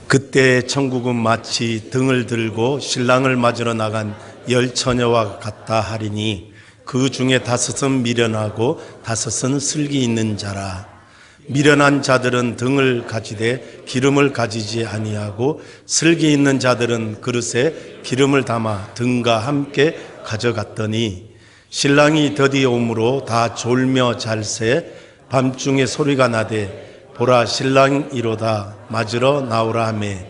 그때 천국은 마치 등을 들고 신랑을 맞으러 나간 10처녀와 같다 하리니 그 중에 5은 미련하고 5은 슬기 있는 자라. 미련한 자들은 등을 가지되 기름을 가지지 아니하고 슬기 있는 자들은 그릇에 기름을 담아 등과 함께 가져갔더니 신랑이 더디 오므로 다 졸며 잘새 밤중에 소리가 나되 보라 신랑이로다 맞으러 나오라 하매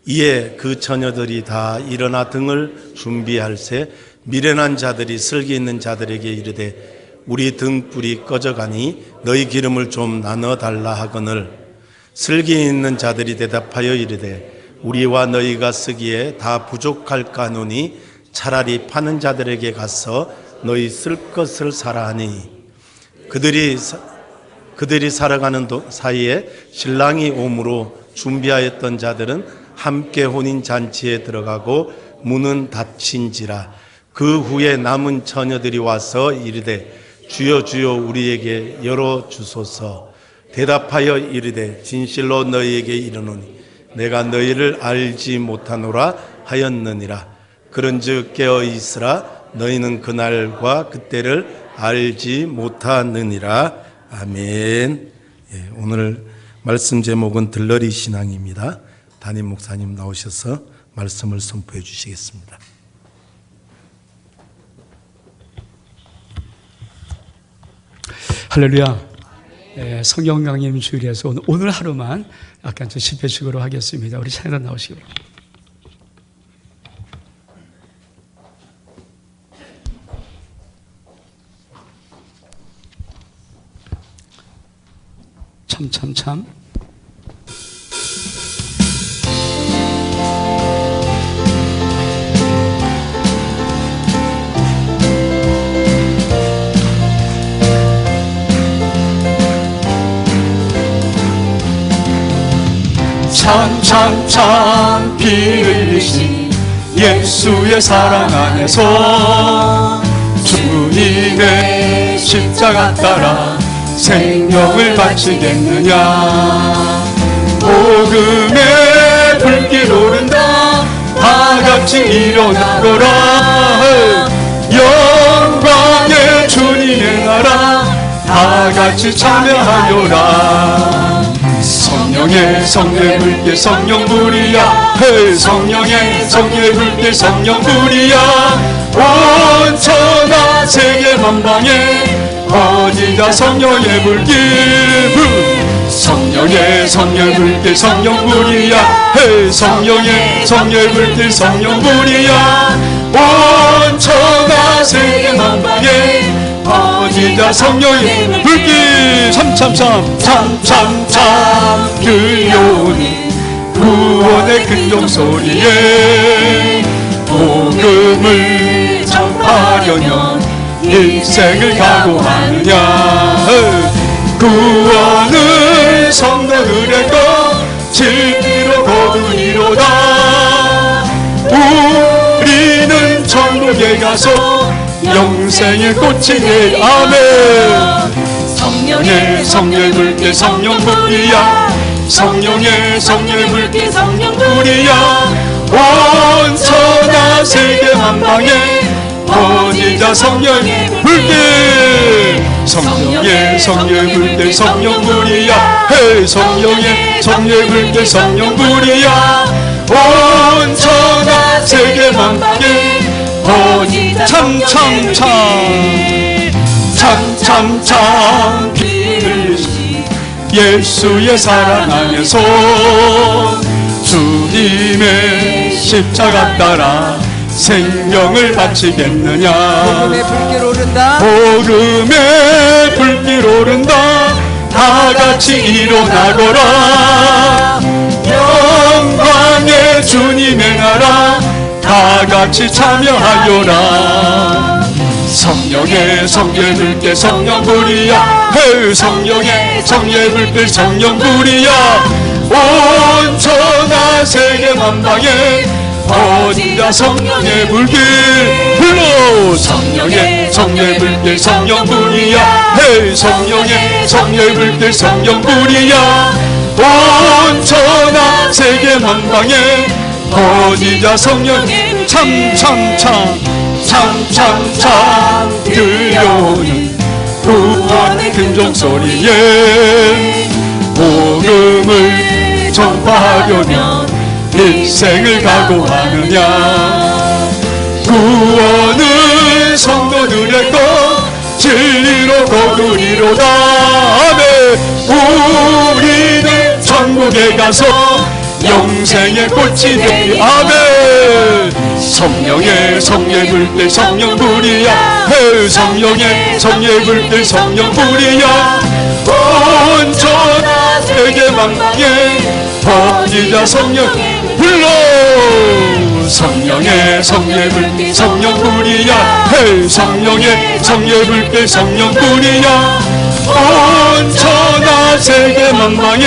이에 그 처녀들이 다 일어나 등을 준비할새 미련한 자들이 슬기 있는 자들에게 이르되 우리 등불이 꺼져가니 너희 기름을 좀 나눠 달라 하거늘 슬기 있는 자들이 대답하여 이르되 우리와 너희가 쓰기에 다 부족할까 하노니 차라리 파는 자들에게 가서 너희 쓸 것을 사라 하니 그들이 살아가는 사이에 신랑이 오므로 준비하였던 자들은 함께 혼인잔치에 들어가고 문은 닫힌지라. 그 후에 남은 처녀들이 와서 이르되 주여 주여 우리에게 열어주소서. 대답하여 이르되 진실로 너희에게 이르노니 내가 너희를 알지 못하노라 하였느니라. 그런즉 깨어있으라 너희는 그날과 그때를 알지 못하느니라. 아멘. 오늘 말씀 제목은 들러리 신앙입니다. 담임 목사님 나오셔서 말씀을 선포해 주시겠습니다. 할렐루야. 성경 강림 주일에서 오늘 하루만 약간 좀 집회식으로 하겠습니다. 우리 찬양 나오시기 바랍니다. 참. 참 피 흘리신 예수의 사랑 안에서 주님의 십자가 따라 생명을 바치겠느냐. 복음의 불길 오른다 다 같이 일어나거라. 영광의 주님의 나라 다 같이 참여하여라. 성령의 불길 성령불이야. 성령의 불길 성령불이야. 온 천하 세계 만방에 어디가 성령의 불길. 성령의 불길 성령불이야. 성령의 불길 성령불이야. 온 천하 세계 만방에 어디가 성령의 불길. 참 들려오니 구원의 근종소리에 복음을 전하려면 인생을 각오하느냐. 구원은 성도들의 것 진리로 거두리로다. 우리는 천국에 가서 영생의 꽃이 될. 아멘. 성령의 불길 성령불이야. 성령의 불길 성령불이야. 온 천하 세계 만방에 어디자 성령의 불길. 성령의 불길 성령불이야. 성령의 불길 성령불이야. 온 천하 세계 만방에 어디자 참 빌리시 예수의 사랑 안에서 주님의 십자가 따라 생명을 바치겠느냐. 복음의 불길 오른다 다 같이 일어나거라. 영광의 주님의 나라 다 같이 참여하여라. 성령의 불길 성령불이야. 성령의 불길 성령불이야. 온 천하 세계 만방에 어디가 성령의 불길. 불러. 성령의 불길 성령불이야. 성령의 불길 성령불이야. 온 천하 세계 만방에 퍼지자 성령의 참참참 들려오는 구원의 금종소리에 복음을 전파하려면 일생을 각오하느냐. 구원은 성도들의 것 진리로 거두리로다. 아멘. 우리는 천국에 가서 영생의 꽃이 되리. 아멘. 성령의 성령 불때 성령 불이야. 성령의 성령 불때 성령 불이야. 온 천하 세계 만방에 퍼지자 성령 불러. 성령의 성령 불때 성령 불이야. 성령의 성령 불때 성령 불이야. 온 천하 세계 만방에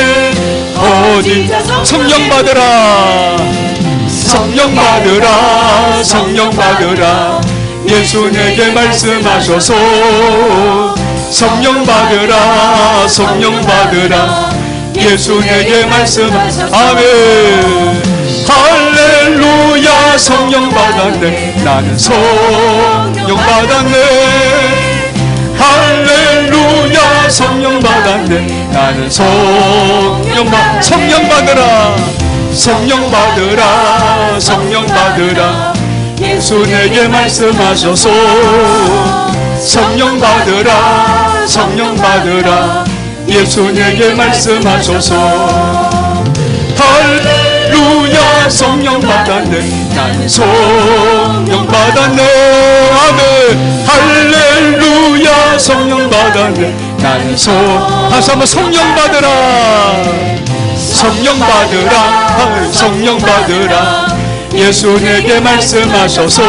퍼지자 성령 받으라. 성령 받으라. 성령 받으라. 예수 내게 말씀하셔서 성령 받으라. 성령 받으라. 예수 내게 말씀하셔서. 아멘. 할렐루야. 성령 받았네. 나는 성령 받았네. 할렐루야. 성령 받았네. 나는 성령 받으라. 성령 받으라. 성령 받으라. 예수 내게 말씀하셔서 성령 받으라. 성령 받으라. 예수 내게 말씀하셔서. 할렐루야. 성령 받았네. 나는 성령 받았네. 아멘. 할렐루야. 성령 받았네. 나는 다시 한번 성령 받으라. 성령 받으라. 성령 받으라. 예수 내게 말씀하셔서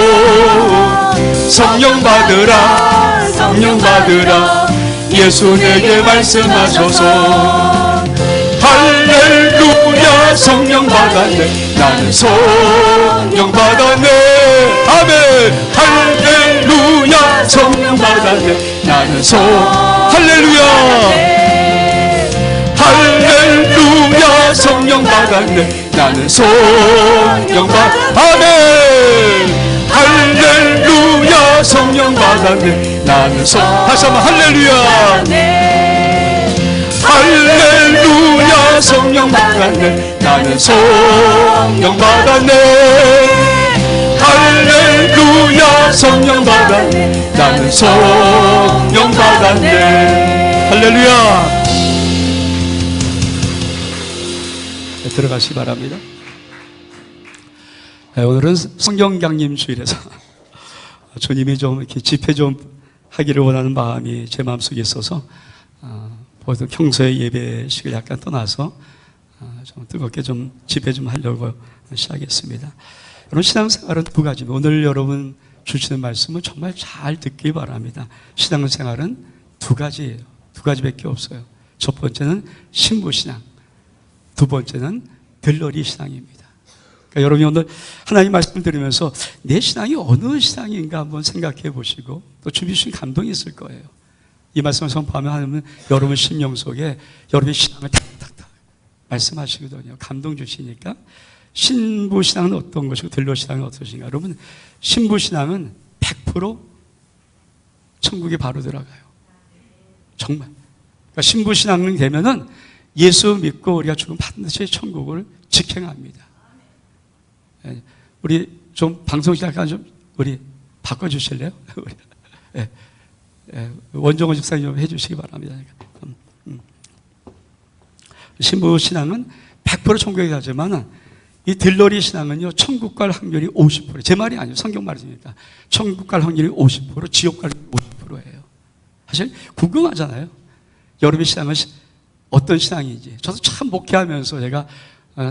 성령 받으라. 성령 받으라. 예수 내게 말씀하셔서. 할렐루야. 성령 받았네. 나는 성령 받았네. 아멘. 할렐루야. 성령 받았네. 나는 할렐루야. 할렐루야. 성령 받았네. 나는 성령 아멘. 할렐루야. 성령 받았네. 나는 다시 한번 할렐루야. 할렐루야. 성령 받았네. 나는 성령 받았네. 할렐루야. 성령 받았네. 나는 성령 받았네. 할렐루야. 들어가시기 바랍니다. 오늘은 성경 강림 주일에서 주님이 좀 이렇게 집회 좀 하기를 원하는 마음이 제 마음속에 있어서 보통 평소에 예배식을 약간 떠나서 좀 뜨겁게 좀 집회 좀 하려고 시작했습니다. 여러분, 신앙생활은 두 가지입니다. 오늘 여러분 주시는 말씀은 정말 잘 듣기 바랍니다. 신앙생활은 두 가지예요. 두 가지밖에 없어요. 첫 번째는 신부신앙, 두 번째는 들러리 신앙입니다. 그러니까 여러분이 오늘 하나님 말씀을 들으면서 내 신앙이 어느 신앙인가 한번 생각해 보시고 또 준비 주신 감동이 있을 거예요. 이 말씀을 선포하면 하나님은 여러분 심령 속에 여러분의 신앙을 탁탁탁 말씀하시거든요. 감동 주시니까. 신부신앙은 어떤 것이고 들러신앙은 어떠신가? 여러분, 신부신앙은 100% 천국에 바로 들어가요. 정말. 그러니까 신부신앙이 되면은 예수 믿고 우리가 죽으면 반드시 천국을 직행합니다. 우리 좀 방송 시작하면 좀 우리 바꿔주실래요? 원종호 집사님 좀 해주시기 바랍니다. 신부신앙은 100% 천국에 가지만 이 들러리 신앙은요, 천국 갈 확률이 50%. 제 말이 아니에요. 성경 말씀이니까. 천국 갈 확률이 50%, 지옥 갈 확률이 50%예요. 사실 궁금하잖아요. 여러분의 신앙은 어떤 신앙인지. 저도 참 목회하면서 제가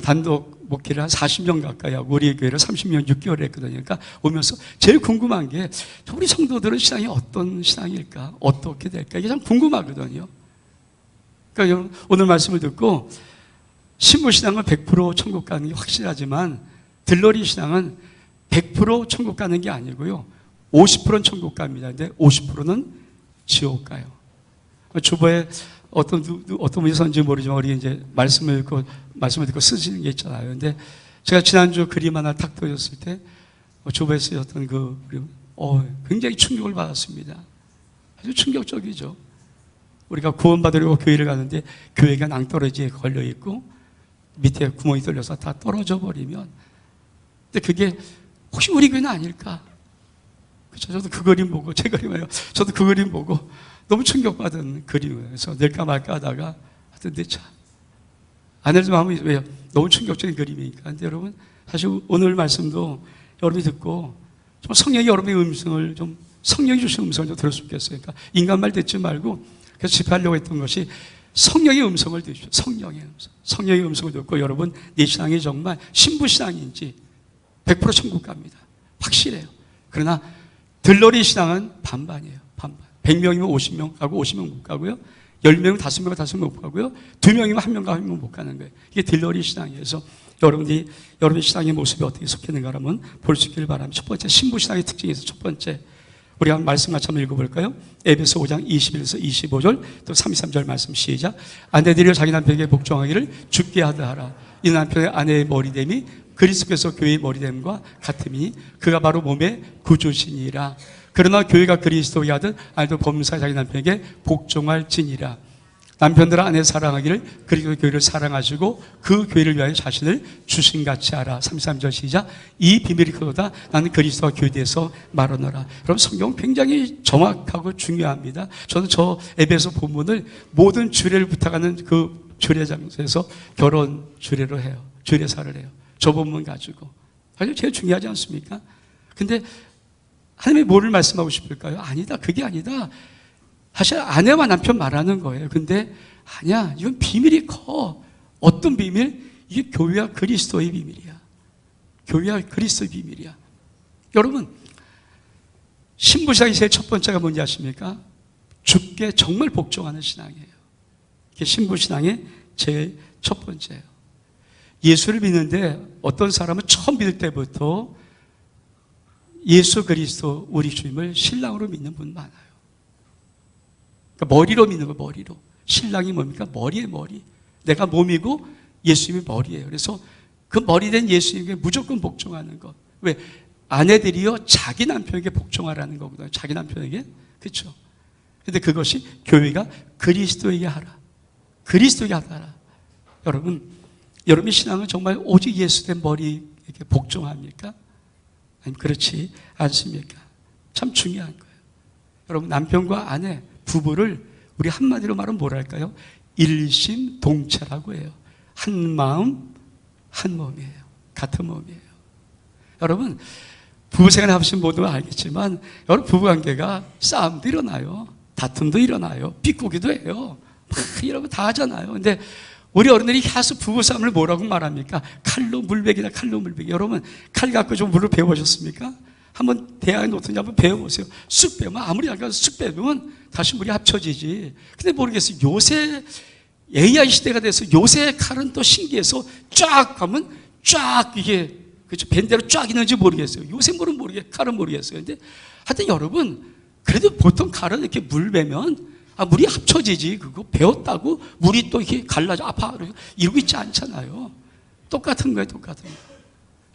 단독 목회를 한 40년 가까이 하고 우리 교회를 30년 6개월 했거든요. 그러니까 오면서 제일 궁금한 게 우리 성도들은 신앙이 어떤 신앙일까? 어떻게 될까? 이게 참 궁금하거든요. 그러니까 오늘 말씀을 듣고 신부신앙은 100% 천국 가는 게 확실하지만 들러리 신앙은 100% 천국 가는 게 아니고요. 50%는 천국 갑니다. 근데 50%는 지옥 가요. 주보에 어떤 분이 썼는지 모르지만 우리 이제 말씀을 듣고 쓰시는 게 있잖아요. 근데 제가 지난주 그림 하나 탁 보여줬을 때 주부에 쓰였던 그 그림, 굉장히 충격을 받았습니다. 아주 충격적이죠. 우리가 구원받으려고 교회를 가는데 교회가 낭떠러지에 걸려 있고 밑에 구멍이 뚫려서 다 떨어져 버리면, 근데 그게 혹시 우리 교회는 아닐까? 그렇죠. 저도 그 그림 보고, 제 그림이에요. 저도 그 그림 보고 너무 충격받은 그림이에요. 그래서 낼까 말까 하다가 하여튼 참 아내들 마음이 왜요? 너무 충격적인 그림이니까. 근데 여러분 사실 오늘 말씀도 여러분이 듣고 좀 성령이 여러분의 음성을 좀, 성령이 주신 음성을 좀 들었으면 좋겠어요. 그러니까 인간 말 듣지 말고, 그래서 집회하려고 했던 것이 성령의 음성을 들으십시오. 성령의 음성. 성령의 음성을 듣고 여러분 내 신앙이 정말 신부신앙인지 100% 천국 갑니다. 확실해요. 그러나 들러리 신앙은 반반이에요. 반반. 100명이면 50명 가고 50명 못 가고요. 10명이면 5명, 5명 못 가고요. 2명이면 1명과 1명 못 가는 거예요. 이게 들러리 신앙이에요. 그래서 여러분의 신앙의 모습이 어떻게 속했는가 하면 볼 수 있기를 바랍니다. 첫 번째, 신부신앙의 특징에서 첫 번째, 우리 한번 말씀 같이 한번 읽어볼까요? 에베소 5장 21에서 25절 또 33절 말씀 시작. 아내들이 자기 남편에게 복종하기를 죽게 하다 하라. 이 남편의 아내의 머리됨이 그리스도께서 교회의 머리됨과 같으니 그가 바로 몸의 구주시니라. 그러나 교회가 그리스도의 하듯 아내도 범사에 자기 남편에게 복종할지니라. 남편들아 아내 사랑하기를 그리고 교회를 사랑하시고 그 교회를 위하여 자신을 주신같이 하라. 33절 시작. 이 비밀이 그거다. 나는 그리스도와 교회에서 말하노라. 여러분 성경 굉장히 정확하고 중요합니다. 저는 저 에베소 본문을 모든 주례를 부탁하는 그 주례 장소에서 결혼 주례로 해요. 주례사를 해요. 저 본문 가지고. 아주 제일 중요하지 않습니까? 근데 하나님이 뭐를 말씀하고 싶을까요? 아니다. 그게 아니다. 사실 아내와 남편 말하는 거예요. 근데 아니야, 이건 비밀이 커. 어떤 비밀? 이게 교회와 그리스도의 비밀이야. 교회와 그리스도의 비밀이야. 여러분, 신부신앙의 제일 첫 번째가 뭔지 아십니까? 주께 정말 복종하는 신앙이에요. 이게 신부신앙의 제일 첫 번째예요. 예수를 믿는데 어떤 사람은 처음 믿을 때부터 예수 그리스도 우리 주님을 신랑으로 믿는 분 많아요. 그러니까 머리로 믿는 거예요. 머리로. 신랑이 뭡니까? 머리에 머리. 내가 몸이고 예수님이 머리예요. 그래서 그 머리 된 예수님에게 무조건 복종하는 것. 왜? 아내들이요 자기 남편에게 복종하라는 거거든요. 자기 남편에게. 그렇죠? 근데 그것이 교회가 그리스도에게 하라. 그리스도에게 하라. 여러분의 신앙은 정말 오직 예수 된 머리에게 복종합니까? 아니면 그렇지 않습니까? 참 중요한 거예요. 여러분 남편과 아내 부부를 우리 한마디로 말하면 뭐랄까요? 일심동체라고 해요. 한 마음 한 몸이에요. 같은 몸이에요. 여러분 부부생활 하신 모두는 알겠지만 여러분 부부관계가 싸움도 일어나요. 다툼도 일어나요. 비꼬기도 해요. 여러분 다 하잖아요. 근데 우리 어른들이 계속 부부싸움을 뭐라고 말합니까? 칼로 물베기다. 칼로 물베기. 여러분 칼 갖고 좀 물을 배워보셨습니까? 한번 대학에 놓든지 한번 배워보세요. 쑥 빼면 아무리 안 가서 쑥 빼면 다시 물이 합쳐지지. 근데 모르겠어요. 요새 AI 시대가 돼서 요새 칼은 또 신기해서 쫙 가면 쫙 이게 그렇죠. 밴대로 쫙 있는지 모르겠어요. 요새 물은 칼은 모르겠어요. 근데 하여튼 여러분 그래도 보통 칼은 이렇게 물 빼면 물이 합쳐지지. 그거 배웠다고 물이 또 이렇게 갈라져 아파 이러고 있지 않잖아요. 똑같은 거예요. 똑같은 거.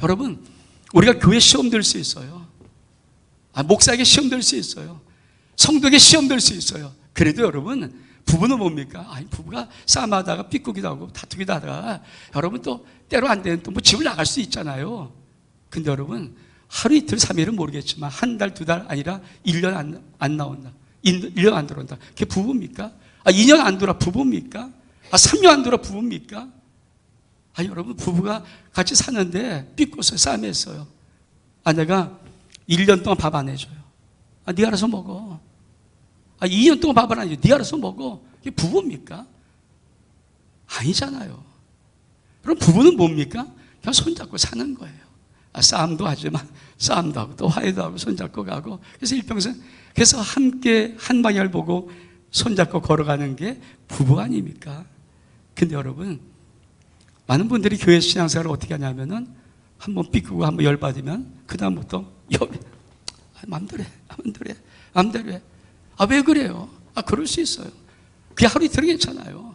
여러분 우리가 교회 시험 들 수 있어요. 목사에게 시험 들 수 있어요. 성도에게 시험 들 수 있어요. 그래도 여러분 부부는 뭡니까? 부부가 싸움하다가 삐꾸기도 하고 다투기도 하다가 여러분 또 때로 안 되는 또 뭐 집을 나갈 수 있잖아요. 근데 여러분 하루 이틀 3일은 모르겠지만 한 달, 2달 아니라 1년 안 나온다. 1년 안 들어온다. 그게 부부입니까? 2년 안 들어 부부입니까? 3년 안 들어 부부입니까? 여러분 부부가 같이 사는데 삐꼬서 싸움했어요. 아내가 1년 동안 밥 안 해줘요. 네 알아서 먹어. 2년 동안 밥을 안 해줘. 네 알아서 먹어. 이게 부부입니까? 아니잖아요. 그럼 부부는 뭡니까? 그냥 손잡고 사는 거예요. 싸움도 하지만 싸움도 하고 또 화해도 하고 손잡고 가고 그래서 일평생 그래서 함께 한 방향을 보고 손잡고 걸어가는 게 부부 아닙니까? 근데 여러분 많은 분들이 교회 신앙생활을 어떻게 하냐면은 한번 삐꾸고 한번 열받으면 그 다음부터 마음대로 해. 왜 그래요? 그럴 수 있어요. 그게 하루 이틀은 괜찮아요.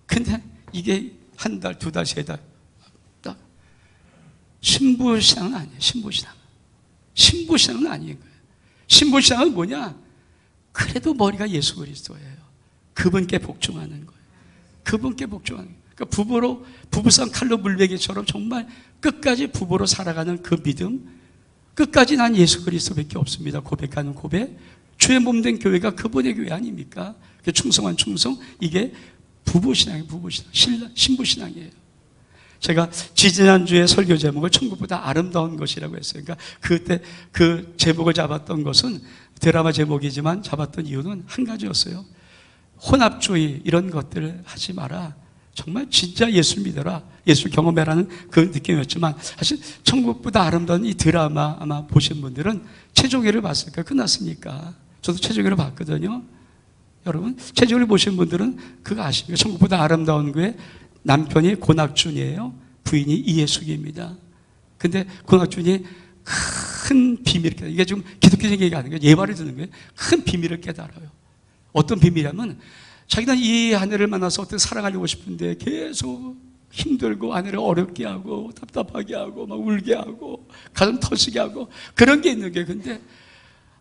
근데 이게 한 달, 두 달, 세 달. 딱. 신부신앙은 아니에요, 신부신앙. 신부신앙은 아닌 거예요. 신부신앙은 뭐냐? 그래도 머리가 예수 그리스도예요. 그분께 복종하는 거예요. 그분께 복종하는 거예요. 그러니까 부부싸움 칼로 물베기처럼 정말 끝까지 부부로 살아가는 그 믿음, 끝까지 난 예수 그리스도밖에 없습니다. 고백하는 고백. 주의 몸된 교회가 그분의 교회 아닙니까? 충성한 충성. 이게 부부신앙이에요. 부부신앙. 신부신앙이에요. 제가 지지난주에 설교 제목을 천국보다 아름다운 것이라고 했어요. 그러니까 그때 그 제목을 잡았던 것은 드라마 제목이지만 잡았던 이유는 한 가지였어요. 혼합주의 이런 것들을 하지 마라. 정말 진짜 예수 믿어라. 예수 경험해라는 그 느낌이었지만 사실 천국보다 아름다운 이 드라마 아마 보신 분들은 최종회를 봤을까? 끝났으니까. 저도 최종회를 봤거든요. 여러분 최종회를 보신 분들은 그거 아십니까? 천국보다 아름다운 교회 남편이 고낙준이에요. 부인이 이예숙입니다. 근데 고낙준이 큰 비밀을 깨달아요. 이게 지금 기독교적인 얘기가 아니고 예화를 듣는 거예요. 큰 비밀을 깨달아요. 어떤 비밀이냐면 자기는 이 아내를 만나서 어떻게 사랑하려고 싶은데 계속 힘들고 아내를 어렵게 하고 답답하게 하고 막 울게 하고 가슴 터지게 하고 그런 게 있는 게 근데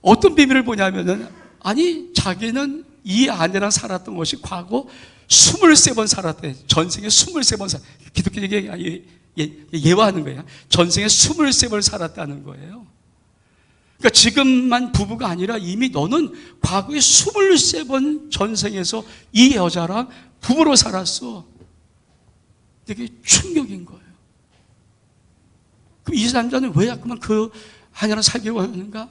어떤 비밀을 보냐면은 아니 자기는 이 아내랑 살았던 것이 과거 23번 살았대. 전생에 23번 기독교 예화하는 거예요. 전생에 23번 살았다는 거예요. 그러니까 지금만 부부가 아니라 이미 너는 과거에 23번 전생에서 이 여자랑 부부로 살았어. 되게 충격인 거예요. 그럼 이 남자는 왜 자꾸만 그 아내랑 살기로 하는가?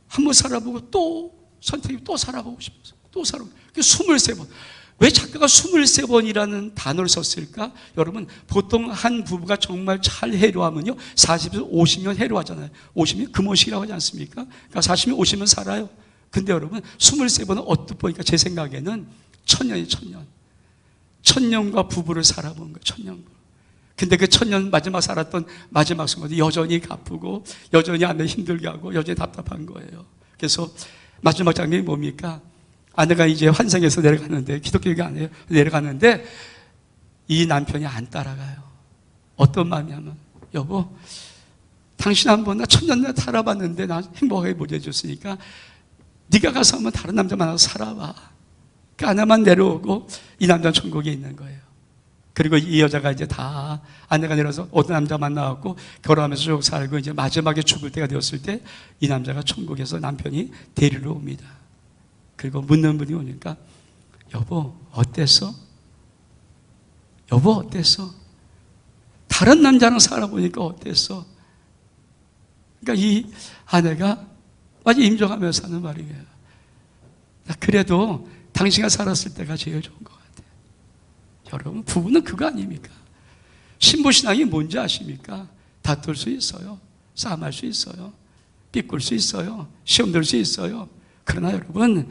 한번 살아보고 또 선택이 또 살아보고 싶어서 또 살아보고 23번. 왜 작가가 23번이라는 단어를 썼을까? 여러분 보통 한 부부가 정말 잘 해로하면요 40에서 50년 해로하잖아요. 50년 금오식이라고 하지 않습니까? 그러니까 40년 50년 살아요. 근데 여러분 23번은 어떻게 보니까 제 생각에는 천년이 천년. 천년과 부부를 살아본 거예요. 천년과. 근데 그 천년 마지막 살았던 마지막 순간 여전히 가쁘고 여전히 아내 힘들게 하고 여전히 답답한 거예요. 그래서 마지막 장면이 뭡니까? 아내가 이제 환상에서 내려가는데 기독교가 아니에요. 내려가는데 이 남편이 안 따라가요. 어떤 마음이냐면 여보 당신 한번 나 천년 내 살아봤는데 나 행복하게 못 해줬으니까 네가 가서 한번 다른 남자 만나서 살아봐. 그 아내만 내려오고 이 남자는 천국에 있는 거예요. 그리고 이 여자가 이제 다 아내가 내려서 어떤 남자 만나갖고 결혼하면서 쭉 살고 이제 마지막에 죽을 때가 되었을 때 이 남자가 천국에서 남편이 데리러 옵니다. 그리고 묻는 분이 오니까 여보 어땠어? 여보 어땠어? 다른 남자랑 살아보니까 어땠어? 그러니까 이 아내가 아주 임종하면서 하는 말이에요. 그래도 당신과 살았을 때가 제일 좋은 것 같아요. 여러분 부부는 그거 아닙니까? 신부신앙이 뭔지 아십니까? 다툴 수 있어요. 싸움할 수 있어요. 삐꿀 수 있어요. 시험 들 수 있어요. 그러나 여러분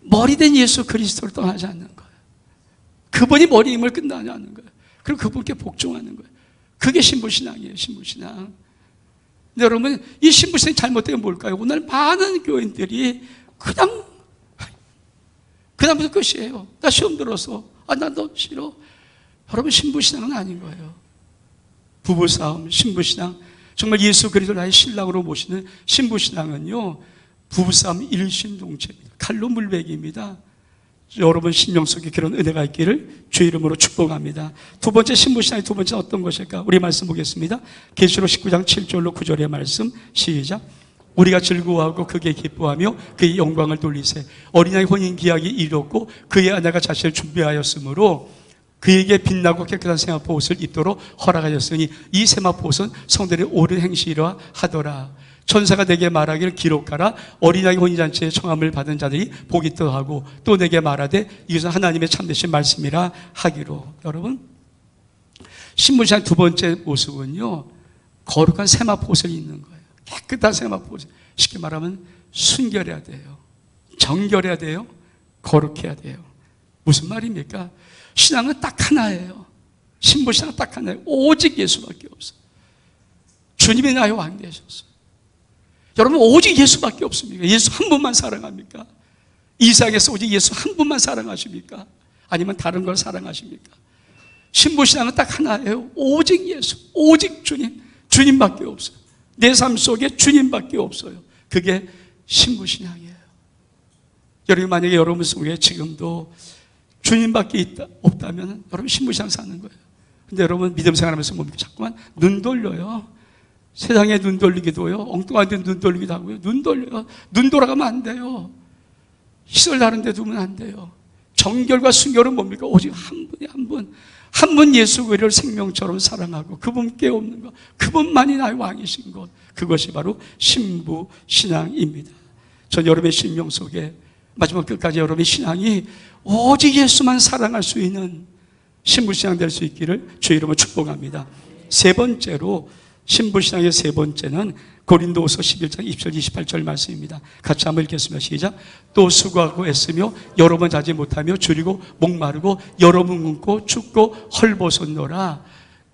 머리된 예수 그리스도를 떠나지 않는 거예요. 그분이 머리 힘을 끝나지 않는 거예요. 그리고 그분께 복종하는 거예요. 그게 신부신앙이에요. 신부신앙. 근데 여러분 이 신부신앙이 잘못되면 뭘까요? 오늘 많은 교인들이 그다음부터 끝이에요. 나 시험 들어서 난 너 싫어. 여러분 신부신앙은 아닌 거예요. 부부싸움 신부신앙 정말 예수 그리스도 나의 신랑으로 모시는 신부신앙은요 부부싸움 일심동체입니다. 칼로 물베기입니다. 여러분 심령 속에 그런 은혜가 있기를 주의 이름으로 축복합니다. 두 번째 신부신앙의 두 번째는 어떤 것일까? 우리 말씀 보겠습니다. 계시록 19장 7절로 9절의 말씀 시작. 우리가 즐거워하고 그게 기뻐하며 그의 영광을 돌리세. 어린 양의 혼인 기약이 이뤘고 그의 아내가 자신을 준비하였으므로 그에게 빛나고 깨끗한 세마포 옷을 입도록 허락하였으니 이 세마포 옷은 성들의 옳은 행실이라 하더라. 천사가 내게 말하기를 기록하라. 어린 양의 혼인잔치에 청함을 받은 자들이 복이 있도하고 또 내게 말하되 이것은 하나님의 참되신 말씀이라 하기로. 여러분 신부신앙의 두 번째 모습은요 거룩한 세마포 옷을 입는 거예요. 깨끗한 세마포 옷. 쉽게 말하면 순결해야 돼요. 정결해야 돼요. 거룩해야 돼요. 무슨 말입니까? 신앙은 딱 하나예요. 신부신앙은 딱 하나예요. 오직 예수밖에 없어요. 주님이 나의 왕 되셨어요. 여러분 오직 예수밖에 없습니까? 예수 한 분만 사랑합니까? 이 세상에서 오직 예수 한 분만 사랑하십니까? 아니면 다른 걸 사랑하십니까? 신부신앙은 딱 하나예요. 오직 예수, 오직 주님, 주님밖에 없어요. 내 삶 속에 주님밖에 없어요. 그게 신부신앙이에요. 여러분, 만약에 여러분 속에 지금도 주님밖에 없다면 여러분 신부신앙 사는 거예요. 근데 여러분 믿음 생활하면서 뭡니까? 자꾸만 눈 돌려요. 세상에 눈 돌리기도요, 엉뚱한 데 눈 돌리기도 하고요. 눈 돌려요. 눈 돌아가면 안 돼요. 시설 다른 데 두면 안 돼요. 정결과 순결은 뭡니까? 오직 한 분이 한 분 예수 그리스도를 생명처럼 사랑하고 그분께 없는 것, 그분만이 나의 왕이신 것, 그것이 바로 신부 신앙입니다. 전 여러분의 심령 속에 마지막 끝까지 여러분의 신앙이 오직 예수만 사랑할 수 있는 신부 신앙 될 수 있기를 주의 이름으로 축복합니다. 세 번째로, 신부 신앙의 세 번째는 고린도후서 11장 20절 28절 말씀입니다. 같이 한번 읽겠습니다. 시작. 또 수고하고 애쓰며 여러 번 자지 못하며 줄이고 목마르고 여러 번 굶고 춥고 헐벗었노라.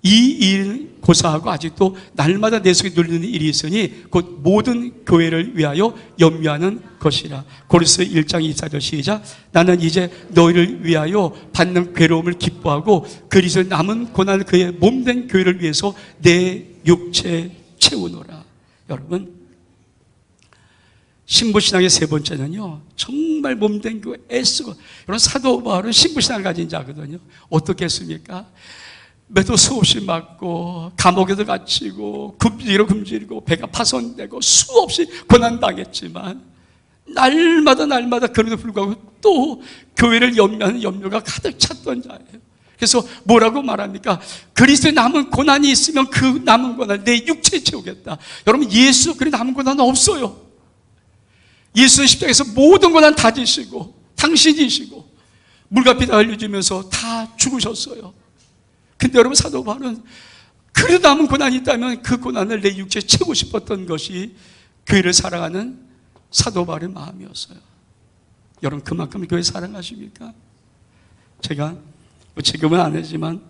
이 일 고사하고 아직도 날마다 내 속에 눌리는 일이 있으니 곧 모든 교회를 위하여 염려하는 것이라. 고린도서 1장 24절 시작. 나는 이제 너희를 위하여 받는 괴로움을 기뻐하고 그리스도의 남은 고난을 그의 몸된 교회를 위해서 내 육체 채우노라. 여러분, 신부신앙의 세 번째는요, 정말 몸된 교회 애쓰고, 여러분 사도 바울은 신부신앙을 가진 자거든요. 어떻게 했습니까? 매도 수없이 맞고 감옥에도 갇히고 금지고 배가 파손되고 수없이 고난당했지만 날마다 그럼에도 불구하고 또 교회를 염려하는 염려가 가득 찼던 자예요. 그래서 뭐라고 말합니까? 그리스도의 남은 고난이 있으면 그 남은 고난 내 육체에 채우겠다. 여러분, 예수 그리스도 남은 고난은 없어요. 예수는 십자가에서 모든 고난 다 지시고 당신이 지시고 물과 피 다 흘려주면서 다 죽으셨어요. 근데 여러분, 사도 바울은 그래도 남은 고난이 있다면 그 고난을 내 육체에 채우고 싶었던 것이 교회를 사랑하는 사도 바울의 마음이었어요. 여러분, 그만큼 교회 사랑하십니까? 제가 지금은 안 하지만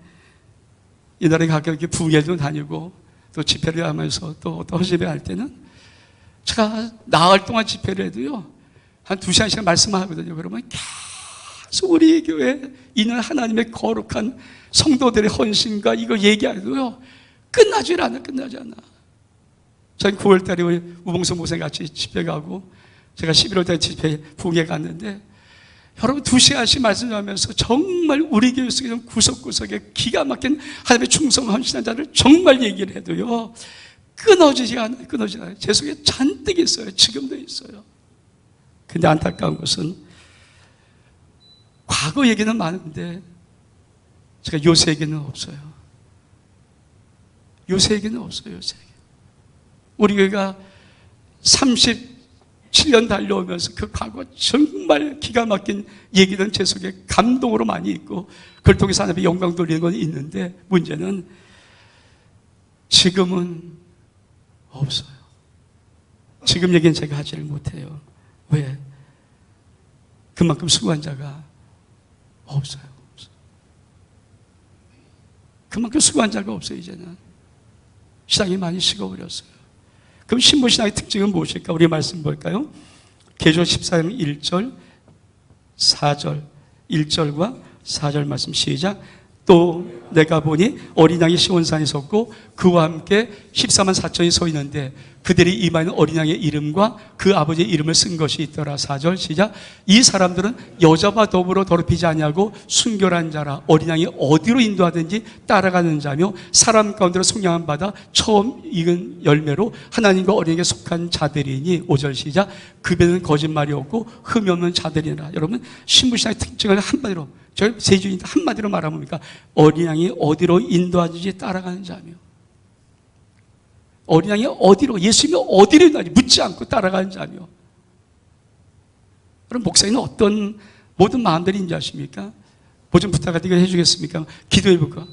이날에 가끔 이렇게 부흥회도 다니고 또 집회를 하면서 또 허집회 할 때는 제가 나흘 동안 집회를 해도요, 한 2시간씩 말씀하거든요. 그러면 계속 우리 교회에 있는 하나님의 거룩한 성도들의 헌신과 이거 얘기해도요, 끝나지 않아. 저는 9월달에 우봉성 목사님 같이 집회 가고 제가 11월달에 집회 부흥회 갔는데 여러분 2시간씩 말씀하면서 정말 우리 교회 속에 구석구석에 기가 막힌 하나님의 충성 헌신한 자를 정말 얘기를 해도요, 끊어지지 않아요. 제 속에 잔뜩 있어요. 지금도 있어요. 근데 안타까운 것은 과거 얘기는 많은데 제가 요새 얘기는 없어요. 요새 얘기는 없어요. 우리 교회가 37년 달려오면서 그 과거 정말 기가 막힌 얘기는 제 속에 감동으로 많이 있고 그걸 통해서 하나님의 영광 돌리는 건 있는데 문제는 지금은 없어요. 지금 얘기는 제가 하지를 못해요. 왜? 그만큼 수고한 자가 없어요. 그만큼 수고한 자가 없어요. 이제는 신앙이 많이 식어버렸어요. 그럼 신부신앙의 특징은 무엇일까? 우리 말씀 볼까요? 계시록 14장 1절 4절 1절과 4절 말씀 시작. 또 내가 보니 어린 양이 시온산에 섰고 그와 함께 14만 4천이 서 있는데 그들이 이마에는 어린 양의 이름과 그 아버지의 이름을 쓴 것이 있더라. 4절 시작. 이 사람들은 여자와 더불어 더럽히지 아니하고 순결한 자라. 어린 양이 어디로 인도하든지 따라가는 자며 사람 가운데로 속량함 받아 처음 익은 열매로 하나님과 어린에게 속한 자들이니. 5절 시작. 그 배는 거짓말이 없고 흠이 없는 자들이라. 여러분, 신부신앙의 특징을 한마디로, 저희 세주인 한마디로 말하면 뭡니까? 어린 양이 어디로 인도하든지 따라가는 자며, 어린 양이 어디로, 예수님이 어디로 인도하든지 묻지 않고 따라가는 자며. 그럼 목사님은 어떤 모든 마음들이 있는지 아십니까? 뭐 좀 부탁드리게 해주겠습니까? 기도해 볼까?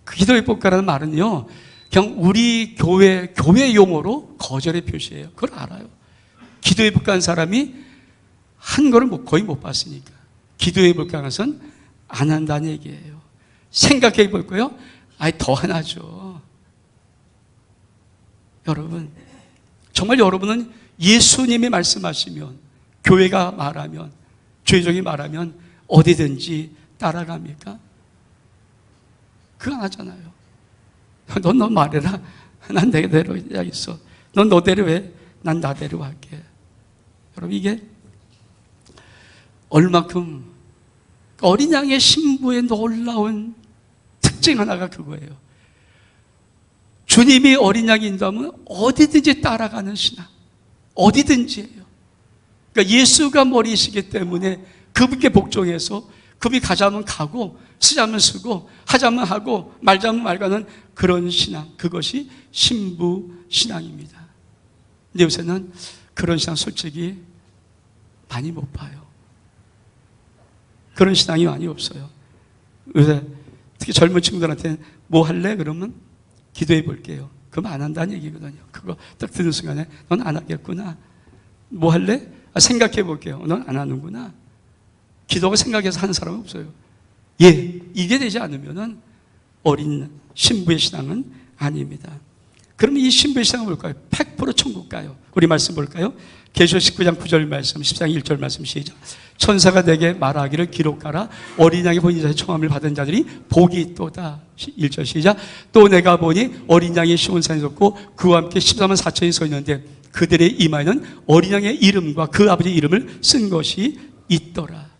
그 기도해 볼까라는 말은요, 그냥 우리 교회 용어로 거절의 표시예요. 그걸 알아요. 기도해 볼까 하는 사람이 한 거를 거의 못 봤으니까. 기도해 볼까 하는 것은 안 한다는 얘기예요. 생각해 볼까요? 아예 더 하나죠. 여러분, 정말 여러분은 예수님이 말씀하시면, 교회가 말하면 주의적이 말하면 어디든지 따라갑니까? 그거 안 하잖아요. 넌 너 말해라. 난 내대로 해야겠어. 넌 너대로 해. 난 나대로 할게. 여러분, 이게 얼마큼 어린 양의 신부의 놀라운 특징 하나가 그거예요. 주님이 어린 양이 인도하면 어디든지 따라가는 신앙. 어디든지예요. 그러니까 예수가 머리이시기 때문에 그분께 복종해서 그분이 가자면 가고 쓰자면 쓰고 하자면 하고 말자면 말가는 그런 신앙, 그것이 신부 신앙입니다. 근데 요새는 그런 신앙 솔직히 많이 못 봐요. 그런 신앙이 많이 없어요. 요새 특히 젊은 친구들한테는 뭐 할래? 그러면 기도해 볼게요. 그럼 안 한다는 얘기거든요. 그거 딱 듣는 순간에 넌 안 하겠구나. 뭐 할래? 생각해 볼게요. 넌 안 하는구나. 기도가 생각해서 하는 사람은 없어요. 예, 이게 되지 않으면 어린 신부의 신앙은 아닙니다. 그러면 이 신부의 신앙은 뭘까요? 100% 천국 가요. 우리 말씀 볼까요? 계시록 19장 9절 말씀, 10장 1절 말씀 시작. 천사가 내게 말하기를 기록하라. 어린 양의 본인 자의 청함을 받은 자들이 복이 있도다. 1절 시작. 또 내가 보니 어린 양이 시온산에 섰고 그와 함께 14만 4천이 서 있는데 그들의 이마에는 어린 양의 이름과 그 아버지의 이름을 쓴 것이 있더라.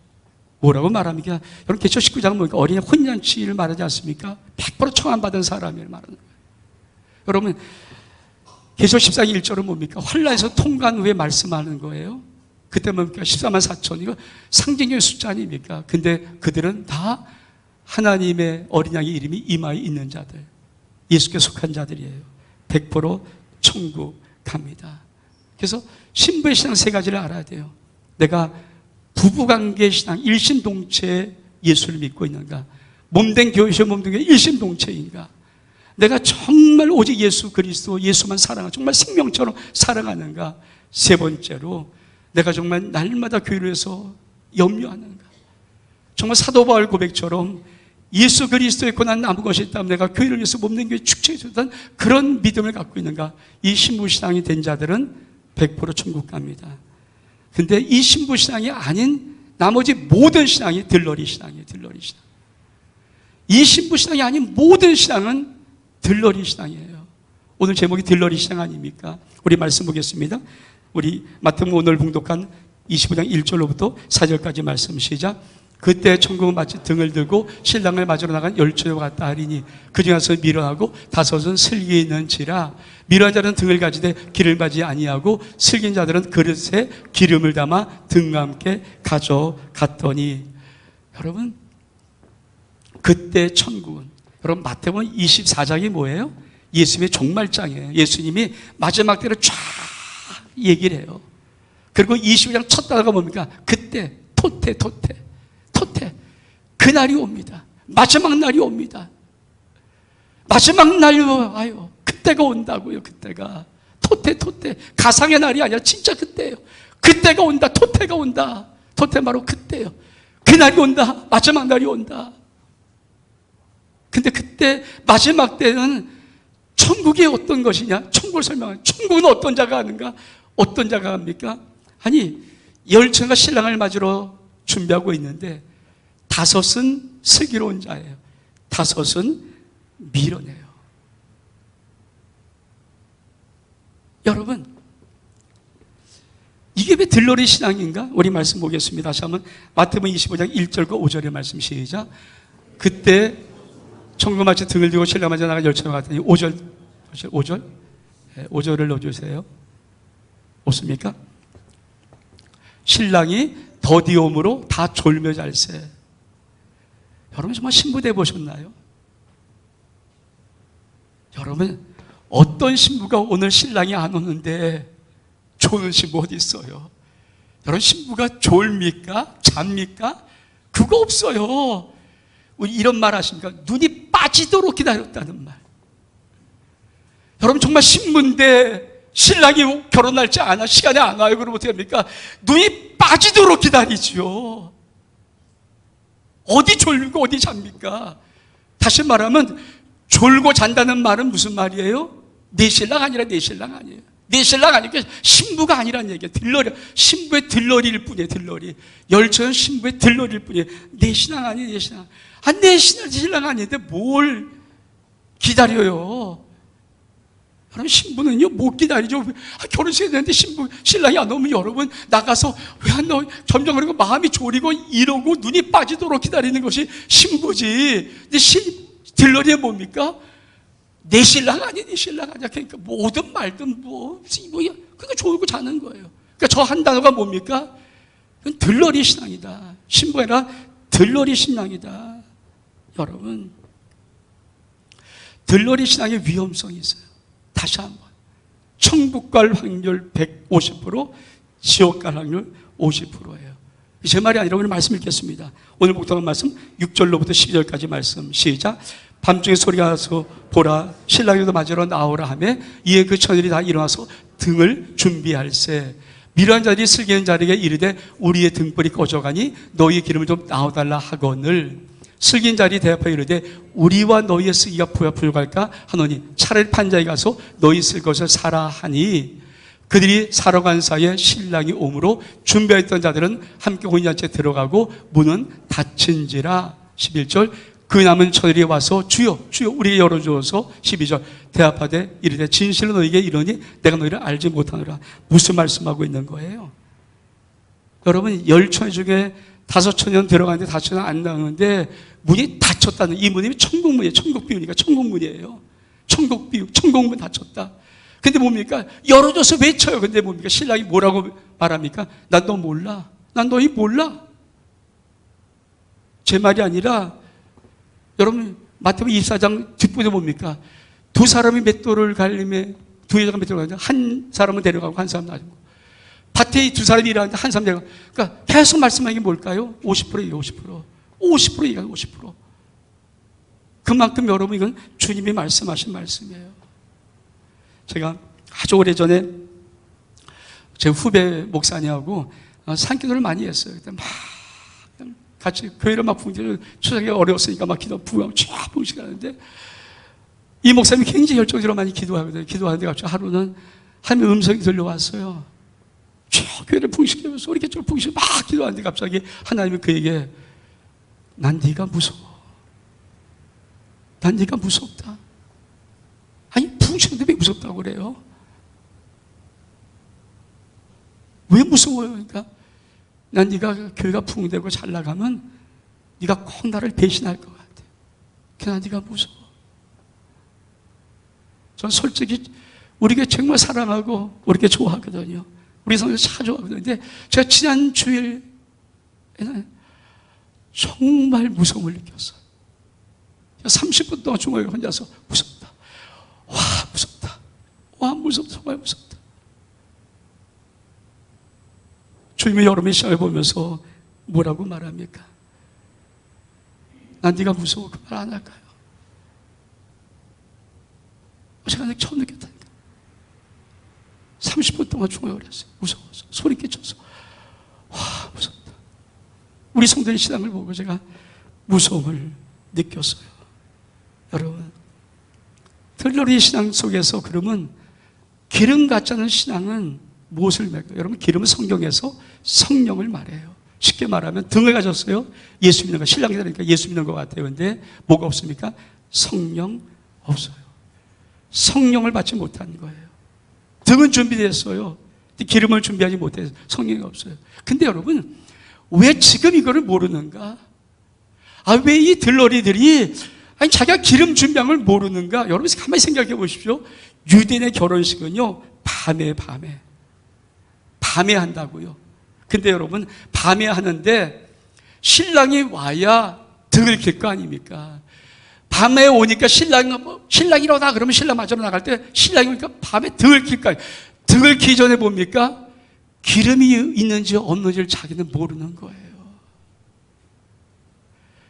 뭐라고 말합니까? 여러분, 계시록 19장은 뭡니까? 어린이 혼연치를 말하지 않습니까? 100% 청함받은 사람을 말하는 거예요. 여러분, 계시록 14장 1절은 뭡니까? 환란에서 통과한 후에 말씀하는 거예요. 그때 뭡니까? 14만 4천. 이거 상징적인 숫자 아닙니까? 근데 그들은 다 하나님의 어린 양의 이름이 이마에 있는 자들, 예수께 속한 자들이에요. 100% 천국 갑니다. 그래서 신부의 신앙 세 가지를 알아야 돼요. 내가 부부관계 신앙, 일심동체 예수를 믿고 있는가? 몸된 교회에서 몸된 교회 일심동체인가? 내가 정말 오직 예수 그리스도, 예수만 사랑하고 정말 생명처럼 사랑하는가? 세 번째로 내가 정말 날마다 교회를 위해서 염려하는가? 정말 사도 바울 고백처럼 예수 그리스도의 고난 남은 것이 있다면 내가 교회를 위해서 몸된 교회 축제해주던 그런 믿음을 갖고 있는가? 이 신부신앙이 된 자들은 100% 천국 갑니다. 근데 이 신부신앙이 아닌 나머지 모든 신앙이 들러리 신앙이에요. 들러리 신앙. 이 신부신앙이 아닌 모든 신앙은 들러리 신앙이에요. 오늘 제목이 들러리 신앙 아닙니까? 우리 말씀 보겠습니다. 우리 마태복음 오늘 봉독한 25장 1절로부터 4절까지 말씀 시작. 그때 천국은 마치 등을 들고 신랑을 맞으러 나간 열처녀와 같다 하리니 그중에서 미련하고 다섯은 슬기 있는지라. 미련한 자는 등을 가지되 기름을 바지 아니하고 슬긴 자들은 그릇에 기름을 담아 등과 함께 가져갔더니. 여러분, 그때 천국은, 여러분 마태복음 24장이 뭐예요? 예수님의 종말장이에요. 예수님이 마지막 때를 쫙 얘기를 해요. 그리고 25장 첫 단어가 뭡니까? 그때 토테 그날이 옵니다. 마지막 날이 옵니다. 마지막 날이 와요. 그때가 온다고요. 그때가 토테 가상의 날이 아니라 진짜 그때예요. 그때가 온다. 토테가 온다. 토테 바로 그때예요. 그날이 온다. 마지막 날이 온다. 근데 그때 마지막 때는 천국이 어떤 것이냐? 천국을 설명하는, 천국은 어떤 자가 하는가? 어떤 자가 합니까? 아니, 열처녀가 신랑을 맞으러 준비하고 있는데 다섯은 슬기로운 자예요. 다섯은 미련해요. 여러분, 이게 왜 들러리 신앙인가? 우리 말씀 보겠습니다. 다시 한번 마태복음 25장 1절과 5절의 말씀 시작. 그때 천국 마치 등을 들고 신랑 맞아 나간 열처녀가 같으니 5절을 넣어주세요. 없습니까? 신랑이 더디옴으로 다 졸며 잘세. 여러분 정말 신부돼 보셨나요? 여러분 어떤 신부가 오늘 신랑이 안 오는데 조는 신부 어디 있어요? 여러분 신부가 졸입니까? 잡니까? 그거 없어요. 우리 이런 말 하십니까? 눈이 빠지도록 기다렸다는 말. 여러분 정말 신부인데 신랑이 결혼 날짜 안 와, 시간에 안 와요. 그러면 어떻게 합니까? 눈이 빠지도록 기다리죠. 어디 졸고 어디 잡니까? 다시 말하면 졸고 잔다는 말은 무슨 말이에요? 내 신랑 아니라 내 신랑 아니에요. 내 신랑 아니니까 신부가 아니란 얘기야. 들러리, 신부의 들러리일 뿐이에요. 들러리. 열처는 신부의 들러리일 뿐이에요. 내 신랑 아니에요. 내 신랑. 내 신랑 아닌데 뭘 기다려요. 여러분, 신부는요 못 기다리죠. 결혼식이 되는데 신랑이 안 오면 여러분 나가서 왜 안 나와? 점점 그리고 마음이 졸이고 이러고 눈이 빠지도록 기다리는 것이 신부지. 근데 들러리에 뭡니까? 내 신랑 아니야, 내 신랑 아니야. 그러니까 뭐든 말든 그거 졸고 자는 거예요. 그러니까 저 한 단어가 뭡니까? 그건 들러리 신앙이다. 신부가 아니라 들러리 신앙이다. 여러분, 들러리 신앙의 위험성이 있어요. 다시 한번, 천국 갈 확률 150%, 지옥 갈 확률 50%예요. 제 말이 아니라 오늘 말씀 읽겠습니다. 오늘 묵상한 말씀 6절로부터 12절까지 말씀 시작. 밤중에 소리가 나서 보라, 신랑이도 맞으러 나오라 하며 이에 그 처녀들이 다 일어나서 등을 준비할세. 미련한 자들이 슬기는 자에게 이르되 우리의 등불이 꺼져가니 너희의 기름을 좀 나와달라 하거늘 슬긴 자리 대답하여 이르되 우리와 너희의 쓰기가 부족할까 하노니 차라리 판자에 가서 너희 쓸 것을 사라 하니 그들이 사러 간 사이에 신랑이 오므로 준비했던 자들은 함께 혼인잔치에 들어가고 문은 닫힌지라. 11절 그 남은 처들이 와서 주여 주여 우리에게 열어주어서. 12절 대답하되 이르되 진실로 너희에게 이르니 내가 너희를 알지 못하노라. 무슨 말씀하고 있는 거예요? 여러분, 10처녀 중에 5처녀는 들어가는데 5처녀는 안 나오는데 문이 닫혔다는, 이 문이 천국문이에요. 천국비유니까 천국문이에요. 천국비유, 천국문 닫혔다. 근데 뭡니까? 열어줘서 외쳐요. 근데 뭡니까? 신랑이 뭐라고 말합니까? 난 너 몰라. 난 너희 몰라. 제 말이 아니라 여러분, 마태복음 24장 뒷부분에 뭡니까? 두 사람이 맷돌을 갈림에 두 여자가 맷돌을 갈림에 한 사람은 데려가고 한 사람은 놔주고 밭에 두 사람이 일하는데 한 사람 데려가고. 그러니까 계속 말씀하는 게 뭘까요? 50%예요. 50%. 50% 얘기하는 50%. 그만큼 여러분, 이건 주님이 말씀하신 말씀이에요. 제가 아주 오래전에 제 후배 목사님하고 산기도를 많이 했어요. 그때 막 같이 교회를 막 부흥되고 추석이 어려웠으니까 막 기도 부흥하고 쫙 부흥식 하는데 이 목사님이 굉장히 열정적으로 많이 기도하거든요. 기도하는데 갑자기 하루는 하나님의 음성이 들려왔어요. 쭉 교회를 부흥시키면서 이렇게 쭉 부흥시키고 막 기도하는데 갑자기 하나님이 그에게 난 네가 무서워. 난 네가 무섭다. 아니, 부흥시키는데 왜 무섭다고 그래요? 왜 무서워요? 그러니까 난 네가 교회가 부흥되고 잘 나가면 네가 꼭 나를 배신할 것 같아. 그냥 네가 무서워. 전 솔직히 우리 교회 정말 사랑하고 우리 교회 좋아하거든요. 우리 성도 참 좋아하거든요. 근데 제가 지난 주일에는 정말 무서움을 느꼈어요. 30분 동안 중간에 혼자서 무섭다. 와, 무섭다. 와, 무섭다. 정말 무섭다. 주님이 여러분의 시험을 보면서 뭐라고 말합니까? 난 네가 무서워. 그 말 안 할까요? 제가 처음 느꼈다니까. 30분 동안 중간에 그랬어요. 무서워서. 소리 끼쳐서. 와, 무섭다. 우리 성도의 신앙을 보고 제가 무서움을 느꼈어요. 여러분, 들러리 신앙 속에서 그러면 기름 같지 않은 신앙은 무엇을 말해요? 여러분, 기름은 성경에서 성령을 말해요. 쉽게 말하면 등을 가졌어요. 예수 믿는 거, 신랑 기다리니까 예수 믿는 것 같아요. 근데 뭐가 없습니까? 성령 없어요. 성령을 받지 못한 거예요. 등은 준비됐어요. 기름을 준비하지 못해서 성령이 없어요. 근데 여러분, 왜 지금 이거를 모르는가? 왜 이 들러리들이 자기가 기름 준비한 걸 모르는가? 여러분 가만히 생각해 보십시오. 유대인의 결혼식은요, 밤에 한다고요. 근데 여러분, 밤에 하는데 신랑이 와야 등을 킬 거 아닙니까? 밤에 오니까 신랑이 일어나 그러면 신랑 맞으러 나갈 때 신랑이 오니까 밤에 등을 킬 거 아니에요. 등을 키기 전에 뭡니까? 기름이 있는지 없는지를 자기는 모르는 거예요.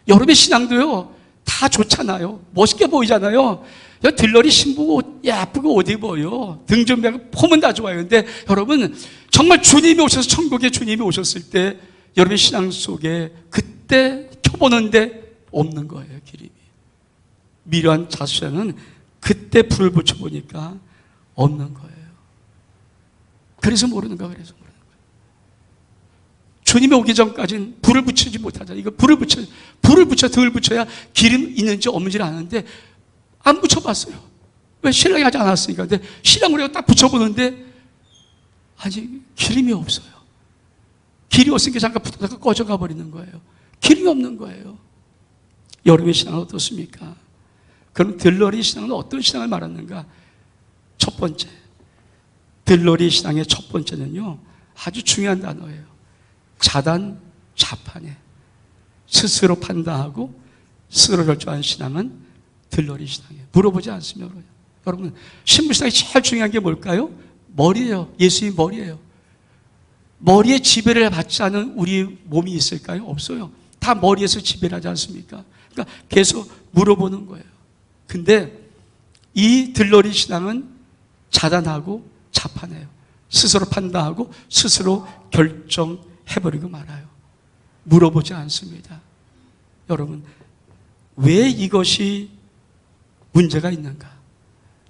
여러분의 신앙도요, 다 좋잖아요. 멋있게 보이잖아요. 들러리 신부 옷 예쁘고 옷 입어요. 등 준비하고 폼은 다 좋아요. 근데 여러분, 정말 주님이 오셔서 천국에 주님이 오셨을 때 여러분의 신앙 속에 그때 켜보는데 없는 거예요. 기름이. 미련한 자수자는 그때 불을 붙여보니까 없는 거예요. 그래서 모르는 거야. 그래서 모르는 거야. 주님이 오기 전까지는 불을 붙이지 못하잖아. 이거 불을 붙여 등을 붙여야 기름 있는지 없는지를 아는데 안 붙여봤어요. 왜? 신랑이 하지 않았으니까. 근데 신랑을 우리가 딱 붙여보는데 아직 기름이 없어요. 기름이 없으니까 잠깐 붙다가 꺼져가 버리는 거예요. 기름이 없는 거예요. 여러분의 신앙은 어떻습니까? 그럼 들러리 신앙은 어떤 신앙을 말하는가? 첫 번째, 들러리 신앙의 첫 번째는요, 아주 중요한 단어예요. 자단, 자판에 스스로 판단하고 스스로 결정하는 신앙은 들러리 신앙이에요. 물어보지 않습니다. 여러분, 신부신앙이 제일 중요한 게 뭘까요? 머리예요. 예수님 머리예요. 머리에 지배를 받지 않은 우리 몸이 있을까요? 없어요. 다 머리에서 지배를 하지 않습니까? 그러니까 계속 물어보는 거예요. 근데 이 들러리 신앙은 자단하고 자판해요. 스스로 판단하고 스스로 결정해버리고 말아요. 물어보지 않습니다. 여러분, 왜 이것이 문제가 있는가?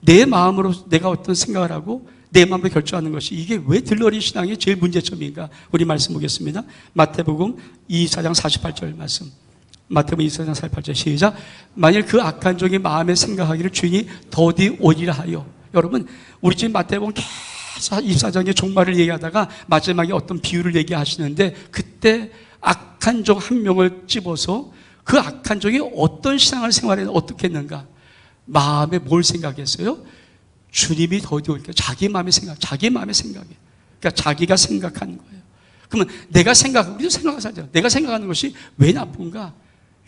내 마음으로 내가 어떤 생각을 하고 내 마음으로 결정하는 것이 이게 왜 들러리 신앙의 제일 문제점인가? 우리 말씀 보겠습니다. 마태복음 24장 48절 말씀. 마태복음 24장 48절 시작. 만일 그 악한 종이 마음에 생각하기를 주인이 더디 오리라 하여. 여러분, 우리 집 마태복음 계속 24장의 종말을 얘기하다가 마지막에 어떤 비유를 얘기하시는데 그때 악한 종 한 명을 집어서 그 악한 종이 어떤 신앙을 생활했는가, 어떻게 했는가? 마음에 뭘 생각했어요? 주님이 더디 올까? 자기 마음의 생각, 자기 마음의 생각에. 그러니까 자기가 생각하는 거예요. 그러면 우리도 생각하잖아요. 내가 생각하는 것이 왜 나쁜가?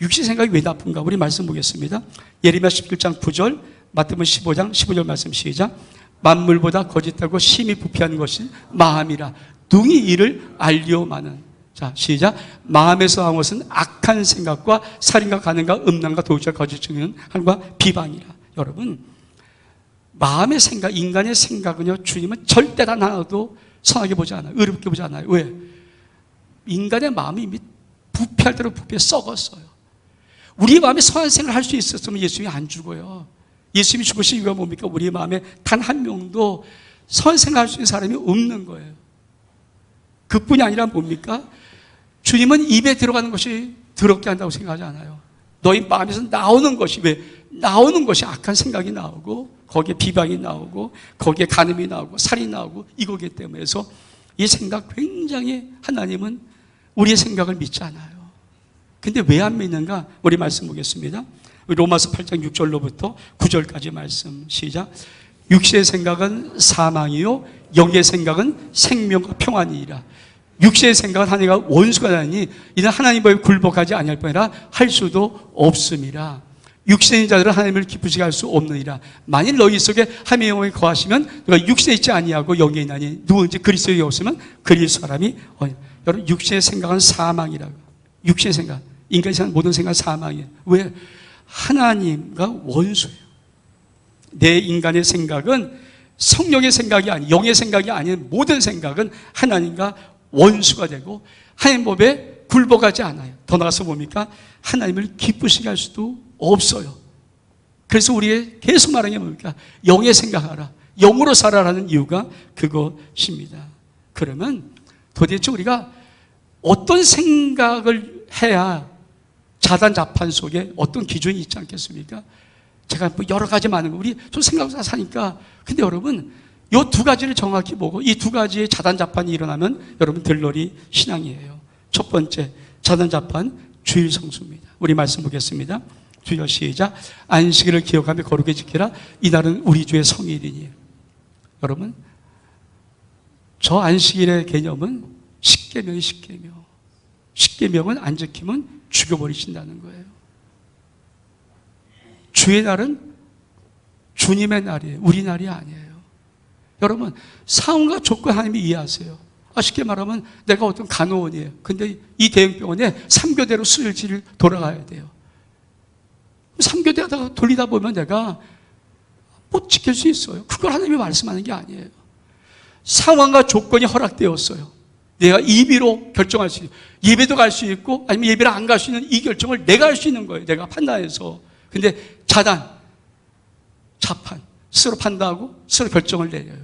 육신 생각이 왜 나쁜가? 우리 말씀 보겠습니다. 예레미야 17장 9절, 마태복음 15장 15절 말씀 시작. 만물보다 거짓하고 심히 부패한 것이 마음이라. 능히 이를 알리오마는. 자, 시작. 마음에서 나온 것은 악한 생각과 살인과 간음과 음란과 도둑질과 거짓 증언 한과 비방이라. 여러분, 마음의 생각, 인간의 생각은요, 주님은 절대 단 하나도 선하게 보지 않아요. 의롭게 보지 않아요. 왜? 인간의 마음이 이미 부패할 대로 부패 썩었어요. 우리 마음에 선한 생각을 할 수 있었으면 예수님이 안 죽어요. 예수님이 죽으신 이유가 뭡니까? 우리 마음에 단 한 명도 선한 생각을 할 수 있는 사람이 없는 거예요. 그뿐이 아니라 뭡니까? 주님은 입에 들어가는 것이 더럽게 한다고 생각하지 않아요. 너희 마음에서 나오는 것이 왜? 나오는 것이 악한 생각이 나오고 거기에 비방이 나오고 거기에 간음이 나오고 살이 나오고 이거기 때문에 해서 이 생각 굉장히 하나님은 우리의 생각을 믿지 않아요. 근데 왜 안 믿는가? 우리 말씀 보겠습니다. 로마서 8장 6절로부터 9절까지 말씀 시작. 육신의 생각은 사망이요 영의 생각은 생명과 평안이니라. 육신의 생각은 하나님과 원수가 되니 이는 하나님 법에 굴복하지 아니할 뿐이라 할 수도 없음이라. 육신의 자들은 하나님을 기쁘시게 할 수 없느니라. 만일 너희 속에 하나님의 영이 거하시면 너가 육신에 있지 아니하고 영에 있나니 누구든지 그리스도에 없으면 그리스도 사람이 여러분, 육신의 생각은 사망이라고. 육신의 생각, 인간의 생각, 모든 생각은 사망이에요. 왜? 하나님과 원수예요. 내 인간의 생각은 성령의 생각이 아닌, 영의 생각이 아닌 모든 생각은 하나님과 원수가 되고 하나님 법에 굴복하지 않아요. 더 나아가서 뭡니까? 하나님을 기쁘시게 할 수도 없어요. 그래서 우리의 계속 말하는 게 뭡니까? 영의 생각하라, 영으로 살아라는 이유가 그것입니다. 그러면 도대체 우리가 어떤 생각을 해야 자단자판 속에 어떤 기준이 있지 않겠습니까? 제가 뭐 여러 가지 많은 거, 우리 좀 생각하고 사니까. 근데 여러분, 이 두 가지를 정확히 보고 이 두 가지의 자단자판이 일어나면 여러분 들러리 신앙이에요. 첫 번째, 자단자판, 주일 성수입니다. 우리 말씀 보겠습니다. 주여 시작. 안식일을 기억하며 거룩히 지키라. 이날은 우리 주의 성일이니. 여러분, 저 안식일의 개념은 십계명이 십계명. 십계명은 안 지키면 죽여버리신다는 거예요. 주의 날은 주님의 날이에요. 우리 날이 아니에요. 여러분, 상황과 조건 하나님이 이해하세요. 쉽게 말하면 내가 어떤 간호원이에요. 근데 이 대형병원에 3교대로 수일치를 돌아가야 돼요. 3교대 하다가 돌리다 보면 내가 못 지킬 수 있어요. 그걸 하나님이 말씀하는 게 아니에요. 상황과 조건이 허락되었어요. 내가 임의로 결정할 수 있어요. 예배도 갈 수 있고 아니면 예배를 안 갈 수 있는 이 결정을 내가 할 수 있는 거예요. 내가 판단해서. 근데 자단, 자판, 스스로 판단하고 스스로 결정을 내려요.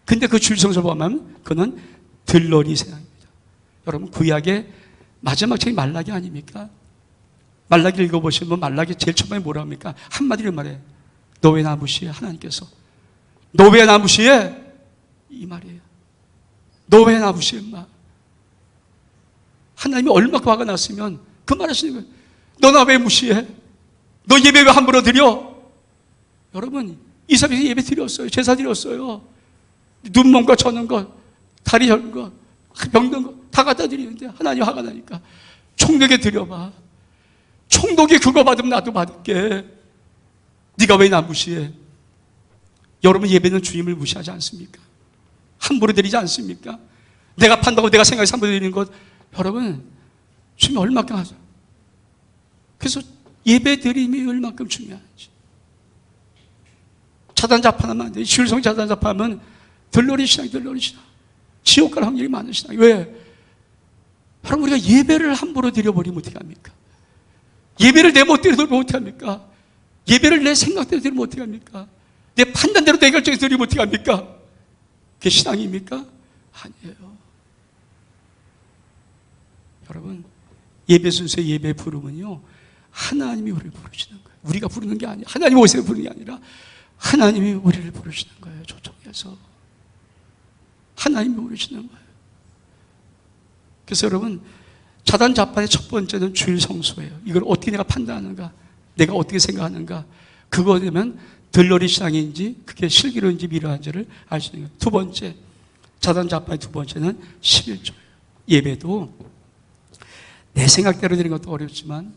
근데 그 주일 성소를 보면 그는 들러리 세상입니다. 여러분, 구약의 마지막 책이 말라기 아닙니까? 말라기 읽어보시면 말라기 제일 처음에 뭐라 합니까? 한마디로 말해. 너 왜 나 무시해? 하나님께서. 너 왜 나 무시해? 이 말이에요. 너 왜 나 무시해? 인마. 하나님이 얼마나 화가 났으면 그 말 하시는 거예요. 너 나 왜 무시해? 너 예배 왜 함부로 드려? 여러분, 이삭이 예배 드렸어요. 제사 드렸어요. 눈먼 거, 저는 거, 다리 혈 거, 병든 거 다 갖다 드리는데 하나님 화가 나니까 총독에 드려봐. 총독이 그거 받으면 나도 받을게. 네가 왜 나 무시해? 여러분, 예배는 주님을 무시하지 않습니까? 함부로 드리지 않습니까? 내가 판다고 내가 생각해서 함부로 드리는 것, 여러분, 주님이 얼마큼 하죠? 그래서 예배 드림이 얼마큼 중요한지. 자단자판하면 안 돼. 주일성 자단자판하면 들러리 신앙이 들러리 신앙. 지옥 갈 확률이 많은 신앙이. 왜? 여러분, 우리가 예배를 함부로 드려버리면 어떻게 합니까? 예배를 내 멋대로 드리면 어떻게 합니까? 예배를 내 생각대로 드리면 어떻게 합니까? 내 판단대로 내 결정에서 드리면 어떻게 합니까? 그게 신앙입니까? 아니에요. 여러분, 예배 순서의 예배 부름은요, 하나님이 우리를 부르시는 거예요. 우리가 부르는 게 아니에요. 하나님이 오세요 부르는 게 아니라 하나님이 우리를 부르시는 거예요. 초청해서 하나님이 부르시는 거예요. 그래서 여러분, 자단자판의 첫 번째는 주일 성소예요. 이걸 어떻게 내가 판단하는가, 내가 어떻게 생각하는가, 그거 되면 들러리 신앙인지 그게 실기로인지 미로한지를 알 수 있는 거예요. 두 번째, 자단자판의 두 번째는 11조예요. 예배도 내 생각대로 드리는 것도 어렵지만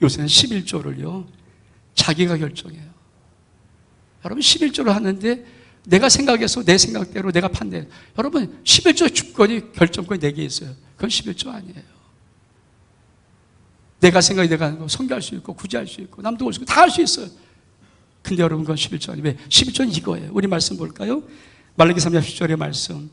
요새는 11조를요 자기가 결정해요. 여러분, 11조를 하는데 내가 생각해서 내 생각대로 내가 판단해요. 여러분, 11조의 주권이 결정권이 내게 있어요. 그건 11조 아니에요. 내가 생각이 내가 하는 거 성교할 수 있고 구제할 수 있고 남도 올 수 있고 다 할 수 있어요. 근데 여러분, 그건 11조 아니에요. 왜? 11조는 이거예요. 우리 말씀 볼까요? 말라기 3장 10절의 말씀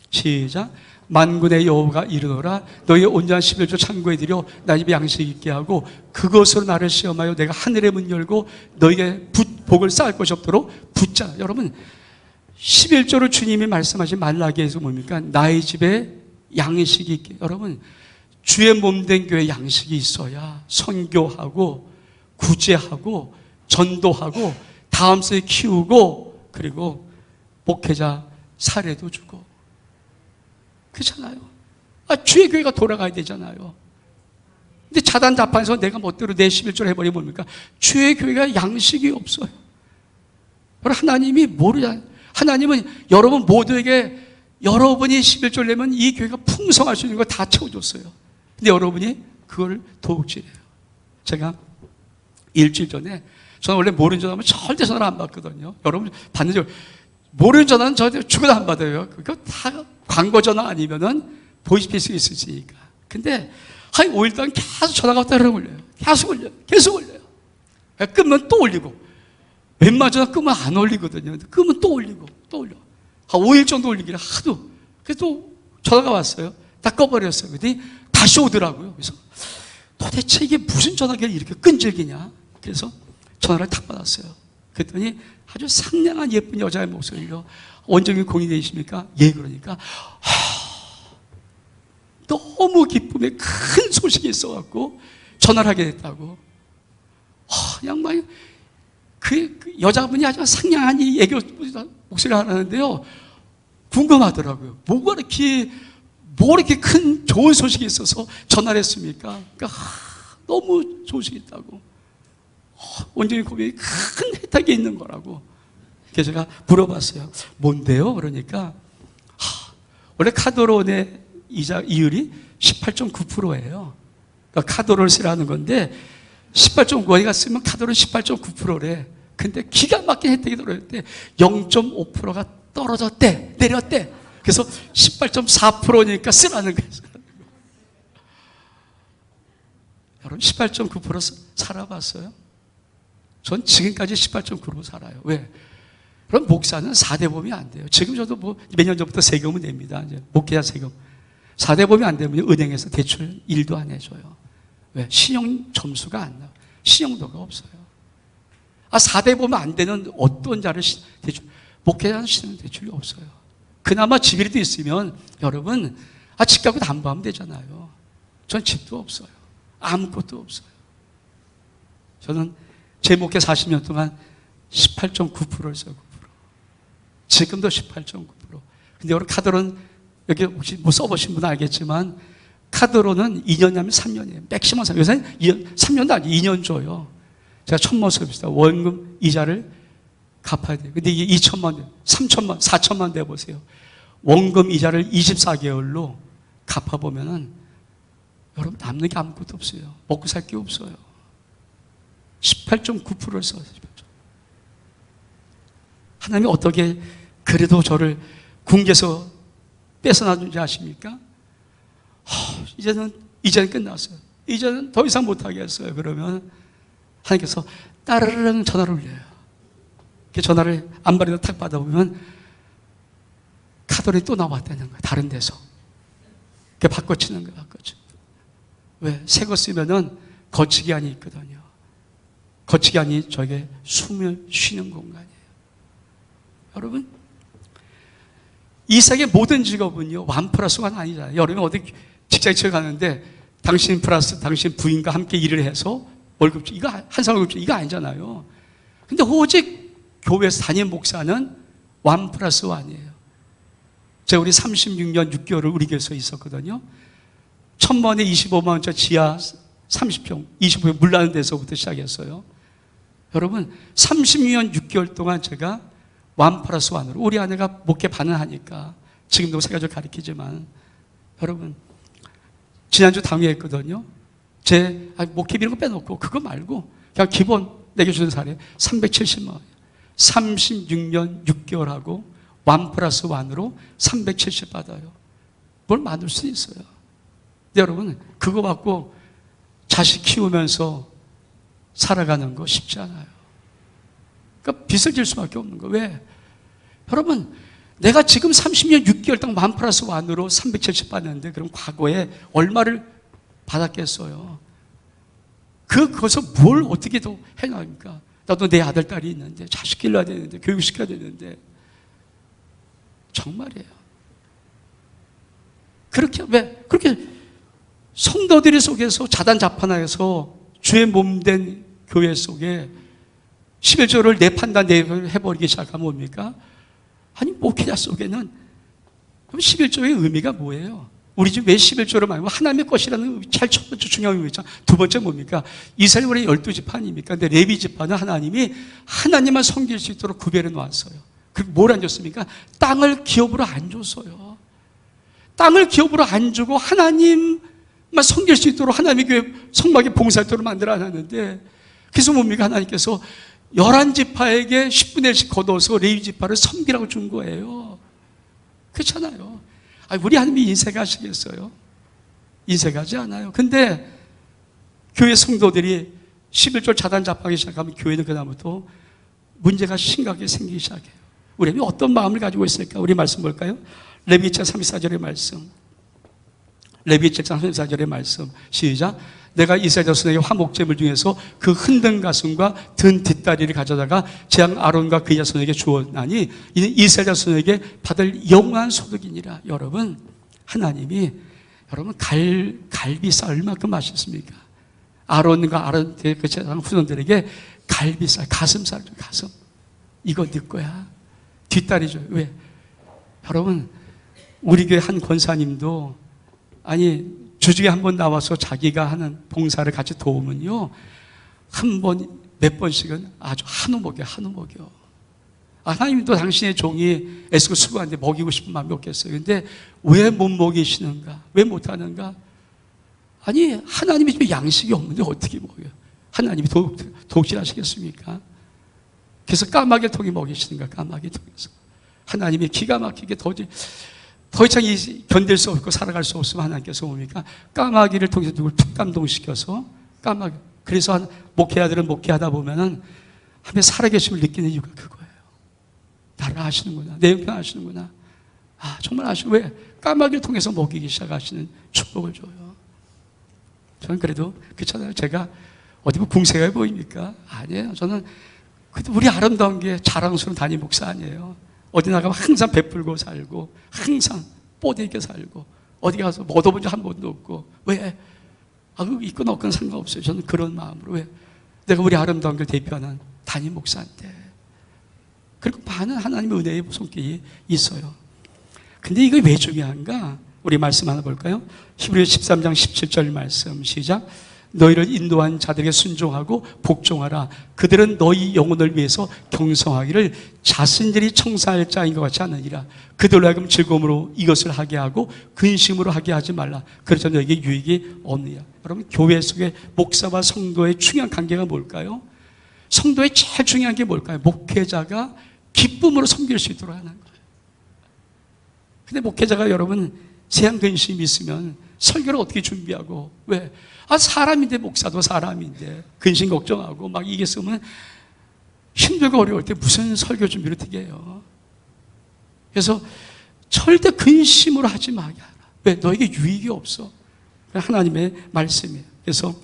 시작. 만군의 여호와가 이르노라 너희의 온전한 11조 창고에 들여 나 집에 양식 있게 하고 그것으로 나를 시험하여 내가 하늘의 문 열고 너희에게 복을 쌓을 것이 없도록 붙자. 여러분, 11조를 주님이 말씀하신 말라기에서 뭡니까? 나의 집에 양식이 있게. 여러분, 주의 몸된 교회 양식이 있어야 선교하고 구제하고 전도하고 다음 세대 키우고 그리고 목회자 사례도 주고 그렇잖아요. 주의 교회가 돌아가야 되잖아요. 근데 자단자판에서 내가 멋대로 내 11조를 해버리면 뭡니까? 주의 교회가 양식이 없어요. 하나님이 모르잖아요. 하나님은 여러분 모두에게 여러분이 11조를 내면 이 교회가 풍성할 수 있는 거 다 채워줬어요. 근데 여러분이 그걸 도둑질해요. 제가 일주일 전에, 저는 원래 모르는 전화하면 절대 전화를 안 받거든요. 여러분 받는 줄, 모르는 전화는 저한테 죽어도 안 받아요. 그거 다 광고 전화 아니면은 보이스피싱이 있으니까. 근데 한 5일 동안 계속 전화가 왔다 올려요. 계속 올려요. 계속 올려요. 끄면 또 올리고. 웬만한 전화 끄면 안 올리거든요. 끄면 또 올리고, 또 올려. 한 5일 정도 올리기를 하도. 그래서 또 전화가 왔어요. 다 꺼버렸어요. 그랬더니 다시 오더라고요. 그래서 도대체 이게 무슨 전화기를 이렇게 끈질기냐. 그래서 전화를 탁 받았어요. 그랬더니 아주 상냥한 예쁜 여자의 목소리로 원정이 공인되십니까? 예, 그러니까 너무 기쁨에 큰 소식이 있어갖고 전화를 하게 됐다고. 양반이 그 여자분이 아주 상냥한 이 애교 목소리를 하는데요, 궁금하더라고요. 뭐가 이렇게 큰 좋은 소식이 있어서 전화를 했습니까? 그러니까 너무 소식이 있다고. 원정이 고백이 큰 혜택이 있는 거라고. 그래서 제가 물어봤어요. 뭔데요? 그러니까 원래 카드론의 이율이 18.9%예요. 그러니까 카드론을 쓰라는 건데 18.9%가 쓰면 카드론 18.9%래. 근데 기가 막힌 혜택이 들어왔대. 0.5%가 떨어졌대. 내렸대. 그래서 18.4%니까 쓰라는 거예요. 여러분, 18.9% 살아봤어요? 전 지금까지 18.9% 살아요. 왜? 그럼 목사는 4대 보험이 안 돼요. 지금 저도 몇 년 전부터 세금을 냅니다. 이제 목회자 세금. 4대 보험이 안 되면 은행에서 대출 1도 안 해줘요. 왜? 신용 점수가 안 나와요. 신용도가 없어요. 4대 보험 안 되는 어떤 자를 대출, 목회자는 신용 대출이 없어요. 그나마 집이라도 있으면 여러분 집 갖고 담보하면 되잖아요. 전 집도 없어요. 아무것도 없어요. 저는 제 목회 40년 동안 18.9%를 써요. 9%. 지금도 18.9%. 근데 여러분 카드로는 여기 혹시 뭐 써보신 분은 알겠지만 카드로는 2년이면 3년이에요. 맥시멈 3년. 요새는 3년도 아니고 2년 줘요. 제가 첫 모습입니다. 원금 이자를 갚아야 돼요. 근데 이게 2천만 원, 3천만, 4천만 내보세요. 원금 이자를 24개월로 갚아보면은 여러분 남는 게 아무것도 없어요. 먹고 살 게 없어요. 18.9%를 써요. 하나님이 어떻게 그래도 저를 궁계에서 뺏어놔준지 아십니까? 이제는 끝났어요. 이제는 더 이상 못하겠어요. 그러면 하나님께서 따르릉 전화를 올려요. 그 전화를 안발에다 탁 받아보면 카드론이 또 나왔다는 거예요. 다른 데서. 그게 바꿔치는 거예요. 바꿔치. 왜? 새 거 쓰면은 거치기한이 있거든요. 거치기한이 저게 숨을 쉬는 공간이에요. 여러분, 이 세계 모든 직업은요, 1+1은 아니잖아요. 여러분 어디 직장에 가는데 당신 플러스 당신 부인과 함께 일을 해서 월급 주, 이거 한 사람 월급 주, 이거 아니잖아요. 근데 오직 교회에서 담임 목사는 1+1이에요. 제가 우리 36년 6개월을 우리 교회에서 있었거든요. 1000번에 25만 원짜리 지하 30평, 25평 물 나는 데서부터 시작했어요. 여러분, 36년 6개월 동안 제가 1+1으로 우리 아내가 목회 반을 하니까 지금도 세 가지를 가르치지만 여러분 지난주 당회했거든요. 제 목회 비는 거 빼놓고 그거 말고 그냥 기본 내게 주는 사례 370만 원. 36년 6개월하고 1+1으로 370 받아요. 뭘 만들 수 있어요. 근데 여러분 그거 받고 자식 키우면서 살아가는 거 쉽지 않아요. 그러니까 빚을 질 수밖에 없는 거예요. 왜? 여러분 내가 지금 30년 6개월 동안 1+1으로 370 받는데 그럼 과거에 얼마를 받았겠어요? 그것을 뭘 어떻게 더 해나갑니까? 나도 내 아들, 딸이 있는데 자식 길러야 되는데 교육시켜야 되는데 정말이에요. 왜? 그렇게 성도들 속에서 자단자판하여서 주의 몸된 교회 속에 11조를 내 판단 해버리기 시작하면 뭡니까? 아니 목회자 속에는 11조의 의미가 뭐예요? 우리 집 왜 11조를 말고 하나님의 것이라는 제일 첫 번째 중요한 의미 있잖아요. 두 번째 뭡니까? 이스라엘의 12지파 아닙니까? 근데 레위 지파는 하나님이 하나님만 섬길 수 있도록 구별해 놓았어요. 그리고 뭘 안 줬습니까? 땅을 기업으로 안 줬어요. 땅을 기업으로 안 주고 하나님만 섬길 수 있도록 하나님의 교회 성막의 봉사토를 만들어 놨는데 그래서 뭡니까? 하나님께서 11지파에게 10분의 1씩 걷어서 레위 지파를 섬기라고 준 거예요. 그렇잖아요. 우리 하나님이 인색하시겠어요? 인색하지 않아요. 근데 교회 성도들이 11조 자단자판하기 시작하면 교회는 그다음부터 문제가 심각하게 생기기 시작해요. 우리 하나님이 어떤 마음을 가지고 있을까? 우리 말씀 볼까요? 레위기상 34절의 말씀. 레위기상 34절의 말씀. 시작. 내가 이스라엘 자손에게 화목제물 중에서 그 흔든 가슴과 든 뒷다리를 가져다가 재앙 아론과 그 자손에게 주었나니 이는 이스라엘 자손에게 받을 영원한 소득이니라. 여러분 하나님이 여러분 갈비살 얼마큼 맛있습니까? 아론과 아론 그 재상 후손들에게 갈비살 가슴살 줘. 가슴 이거 네 거야. 뒷다리 줘요. 왜? 여러분 우리 교회 한 권사님도 주중에 한 번 나와서 자기가 하는 봉사를 같이 도우면요. 몇 번씩은 아주 한우 먹여. 하나님도 당신의 종이 애쓰고 수고하는데 먹이고 싶은 마음이 없겠어요. 근데 왜 못 먹이시는가? 왜 못하는가? 하나님이 집에 양식이 없는데 어떻게 먹여요? 하나님이 독실하시겠습니까? 그래서 까마귀를 통해 먹이시는가? 까마귀 통해서. 하나님이 기가 막히게 더 이상 견딜 수 없고 살아갈 수 없으면 하나님께서 뭡니까? 까마귀를 통해서 누굴 툭 감동시켜서 까마귀. 그래서 목회자들은 목회하다 보면은 하나님의 살아계심을 느끼는 이유가 그거예요. 나를 아시는구나. 내 형편 아시는구나. 정말 왜? 까마귀를 통해서 먹이기 시작하시는 축복을 줘요. 저는 그래도 그렇잖아요. 제가 어디 궁색해 보입니까? 아니에요. 저는 우리 아름다운 게 자랑스러운 담임 목사 아니에요. 어디 나가면 항상 베풀고 살고 항상 뽀대게 살고 어디 가서 못 얻어본 적 한 번도 없고. 왜? 그거 있건 없건 상관없어요. 저는 그런 마음으로. 왜? 내가 우리 아름다운 걸 대표하는 담임 목사인데. 그리고 많은 하나님의 은혜의 손길이 있어요. 근데 이게 왜 중요한가? 우리 말씀 하나 볼까요? 히브리서 13장 17절 말씀 시작. 너희를 인도한 자들에게 순종하고 복종하라. 그들은 너희 영혼을 위해서 경성하기를 자신들이 청사할 자인 것 같지 않으니라. 그들로 하여금 즐거움으로 이것을 하게 하고 근심으로 하게 하지 말라. 그래서 너에게 유익이 없느냐. 여러분, 교회 속에 목사와 성도의 중요한 관계가 뭘까요? 성도의 제일 중요한 게 뭘까요? 목회자가 기쁨으로 섬길 수 있도록 하는 거예요. 근데 목회자가 여러분 세상 근심이 있으면 설교를 어떻게 준비하고. 왜? 사람인데, 목사도 사람인데 근심 걱정하고 막 이게 쓰면 힘들고 어려울 때 무슨 설교 준비를 어떻게 해요? 그래서 절대 근심으로 하지 마게 하라. 왜? 너에게 유익이 없어. 하나님의 말씀이에요. 그래서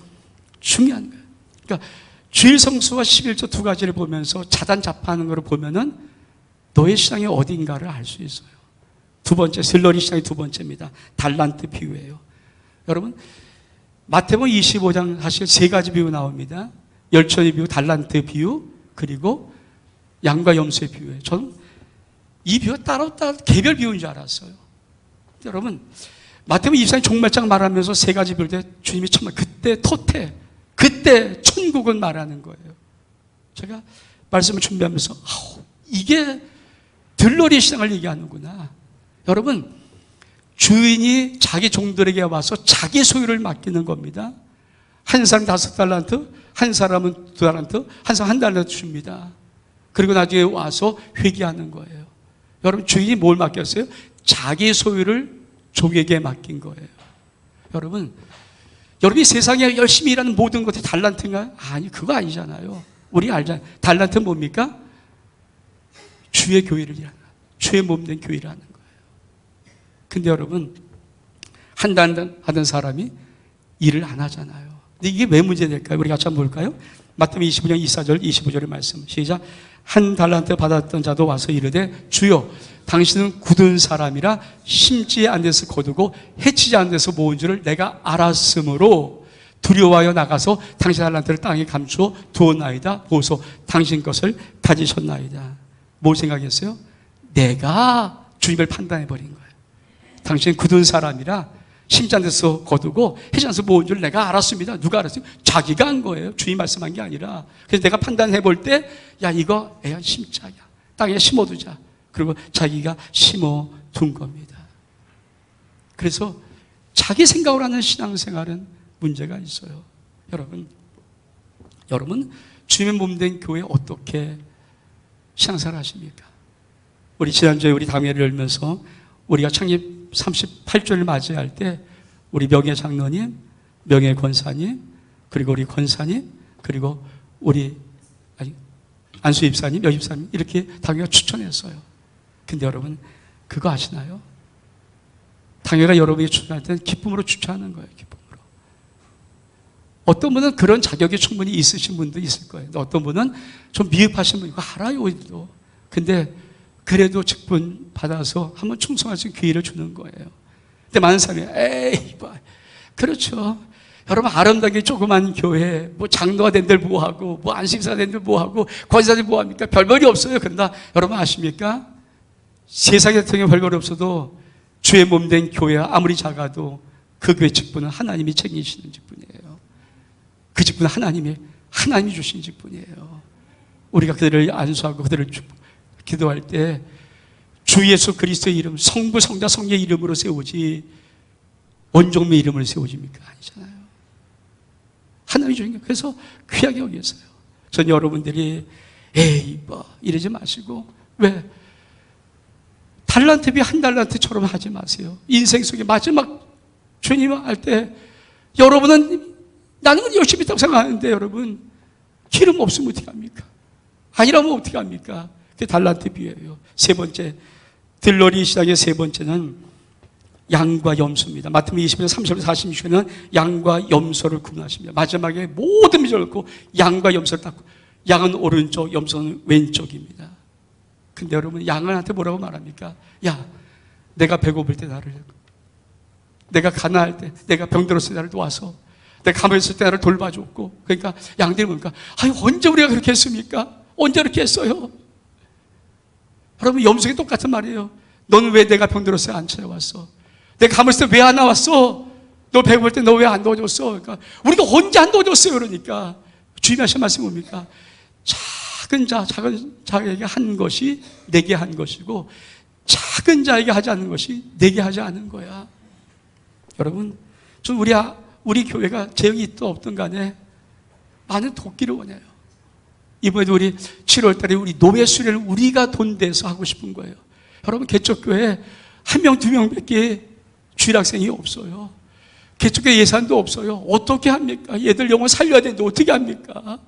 중요한 거예요. 그러니까 주일 성수와 11조 두 가지를 보면서 자단자파하는 것을 보면은 너의 시장이 어딘가를 알 수 있어요. 두 번째, 슬러리 시장이 두 번째입니다. 달란트 비유예요. 여러분, 마태복음 25장 사실 세 가지 비유 나옵니다. 열천의 비유, 달란트 비유, 그리고 양과 염소의 비유예요. 저는 이 비유가 따로 개별 비유인 줄 알았어요. 여러분, 마태복음 24장 종말장 말하면서 세 가지 비유일 때 주님이 정말 그때 토태, 그때 천국은 말하는 거예요. 제가 말씀을 준비하면서 이게 들러리 시장을 얘기하는구나. 여러분, 주인이 자기 종들에게 와서 자기 소유를 맡기는 겁니다. 한 사람 5달란트, 한 사람은 2달란트, 한 사람 1달란트 줍니다. 그리고 나중에 와서 회개하는 거예요. 여러분, 주인이 뭘 맡겼어요? 자기 소유를 종에게 맡긴 거예요. 여러분이 세상에 열심히 일하는 모든 것이 달란트인가요? 아니, 그거 아니잖아요. 우리 알잖아요. 달란트 뭡니까? 주의 교회를 일하는 거예요. 주의 몸된 교회를 하는 거예요. 근데 여러분, 한 달 하던 사람이 일을 안 하잖아요. 근데 이게 왜 문제될까요? 우리 같이 한번 볼까요? 마태복음 25장 24절 25절의 말씀 시작. 한 달란트 받았던 자도 와서 이르되 주여 당신은 굳은 사람이라 심지 않은 데서 거두고 해치지 않은 데서 모은 줄을 내가 알았으므로 두려워하여 나가서 당신 달란트를 땅에 감추어 두었나이다. 보소 당신 것을 가지셨나이다. 뭘 생각했어요? 내가 주님을 판단해버린 거예요. 당신은 굳은 사람이라 심지 않은 데서 거두고 해치 않은 데서 모은 줄 내가 알았습니다. 누가 알았어요? 자기가 한 거예요. 주님 말씀한 게 아니라. 그래서 내가 판단해 볼 때 야, 이거 애야 심자야. 땅에 심어두자. 그리고 자기가 심어둔 겁니다. 그래서 자기 생각으로 하는 신앙생활은 문제가 있어요. 여러분 주님의 몸된 교회 어떻게 신앙생활 하십니까? 우리 지난주에 우리 당회를 열면서 우리가 창립 38주를 맞이할 때 우리 명예 장로님, 명예 권사님, 그리고 우리 권사님, 그리고 우리 안수 입사님, 여 입사님 이렇게 당회가 추천했어요. 근데 여러분 그거 아시나요? 당회가 여러분이 추천할 때는 기쁨으로 추천하는 거예요. 기쁨으로. 어떤 분은 그런 자격이 충분히 있으신 분도 있을 거예요. 어떤 분은 좀 미흡하신 분이 알아요. 우리도. 근데 그래도 직분 받아서 한번 충성할 수 있는 기회를 주는 거예요. 근데 많은 사람이 에이 그렇죠. 여러분 아름답게 조그만 교회 뭐 장로가 된 들 뭐하고 뭐 안식사 된 들 뭐하고 권사들 뭐합니까? 별볼이 없어요. 그러나 여러분 아십니까? 세상에 별볼이 없어도 주의 몸된 교회가 아무리 작아도 그 교회 직분은 하나님이 챙기시는 직분이에요. 그 직분은 하나님이 주신 직분이에요. 우리가 그들을 안수하고 그들을 기도할 때 주 예수 그리스도의 이름, 성부, 성자, 성령의 이름으로 세우지 원종의 이름을 세우집니까? 아니잖아요. 하나님이 주신 게 그래서 귀하게 여기겠어요. 전 여러분들이 에이 뭐 이러지 마시고 왜? 달란트비 한 달란트처럼 하지 마세요. 인생 속에 마지막 주님 할 때 여러분은 나는 열심히 있다고 생각하는데 여러분 기름 없으면 어떻게 합니까? 아니라면 어떻게 합니까? 그게 달란트 비유예요. 세 번째 들러리 시작의 세 번째는 양과 염소입니다. 마태복음 20장 30절 46절에는 양과 염소를 구분하십니다. 마지막에 모든 미적을 넣고 양과 염소를 닦고 양은 오른쪽, 염소는 왼쪽입니다. 근데 여러분, 양은한테 뭐라고 말합니까? 야, 내가 배고플 때 나를, 내가 가난할 때, 내가 병들었을 때 나를 도와서, 내가 가만히 있을 때 나를 돌봐줬고. 그러니까 양들이 뭡니까? 아유, 언제 우리가 그렇게 했습니까? 언제 그렇게 했어요? 여러분, 염소가 똑같은 말이에요. 너는 왜 내가 병들었을 때 안 찾아왔어? 내가 가만히 있을 때 왜 안 나왔어? 너 배고플 때 너 왜 안 도와줬어? 그러니까 우리가 언제 안 도와줬어요? 그러니까 주님이 하신 말씀이 뭡니까? 작은 자에게 한 것이 내게 한 것이고, 작은 자에게 하지 않는 것이 내게 하지 않은 거야. 여러분, 전 우리 교회가 재형이 있든 없든 간에 많은 돕기를 원해요. 이번에도 우리 7월 달에 우리 노예 수련을 우리가 돈 내서 하고 싶은 거예요. 여러분, 개척교회 1명, 2명 밖에 주일학생이 없어요. 개척교회 예산도 없어요. 어떻게 합니까? 얘들 영혼 살려야 되는데 어떻게 합니까?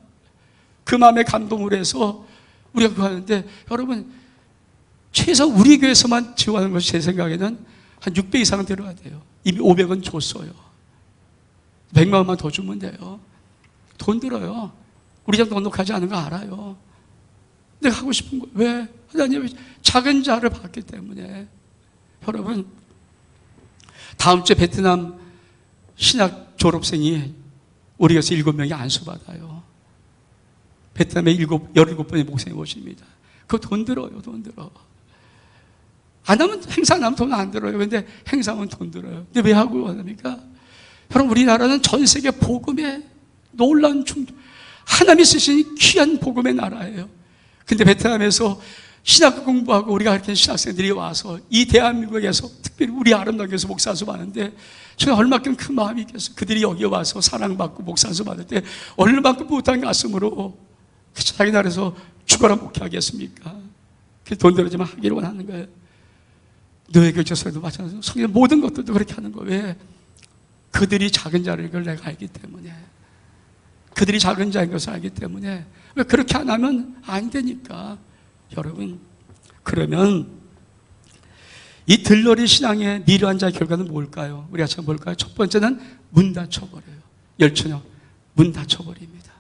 그 마음에 감동을 해서 우리가 그거 하는데, 여러분, 최소 우리 교회에서만 지원하는 것이 제 생각에는 한 6배 이상은 들어야 돼요. 이미 500원 줬어요. 100만 원만 더 주면 돼요. 돈 들어요. 우리 장 넉넉하지 않은 거 알아요. 내가 하고 싶은 거예요. 왜? 하나님이 작은 자를 봤기 때문에. 여러분, 다음 주에 베트남 신학 졸업생이 우리 교회에서 7명이 안수받아요. 베트남에 17번의 목사님이 오십니다. 그거 돈 들어요. 돈 들어. 안 하면, 행사 안 하면 돈 안 들어요. 근데 행사하면 돈 들어요. 근데 왜 하고 합니까? 여러분, 우리나라는 전 세계 복음의 놀라운 하나님이 쓰신 귀한 복음의 나라예요. 근데 베트남에서 신학 공부하고 우리가 가르치는 신학생들이 와서 이 대한민국에서, 특별히 우리 아름다운 교회에서 목사수 받는데, 제가 얼마큼 큰 마음이 있겠어요. 그들이 여기 와서 사랑받고 목사수 받을 때 얼마큼 못한 가슴으로 자기 나라에서 죽어라 목회하겠습니까? 그 돈 들어지만 하기를 원하는 거예요. 너의 교체서도 마찬가지로 성경 모든 것들도 그렇게 하는 거예요. 왜? 그들이 작은 자를 걸 내가 알기 때문에. 그들이 작은 자인 것을 알기 때문에. 왜 그렇게 안 하면 안 되니까. 여러분, 그러면 이 들러리 신앙의 미련한 자의 결과는 뭘까요? 우리가 참 볼까요? 첫 번째는 문 닫혀버려요. 열처녀 문 닫혀버립니다.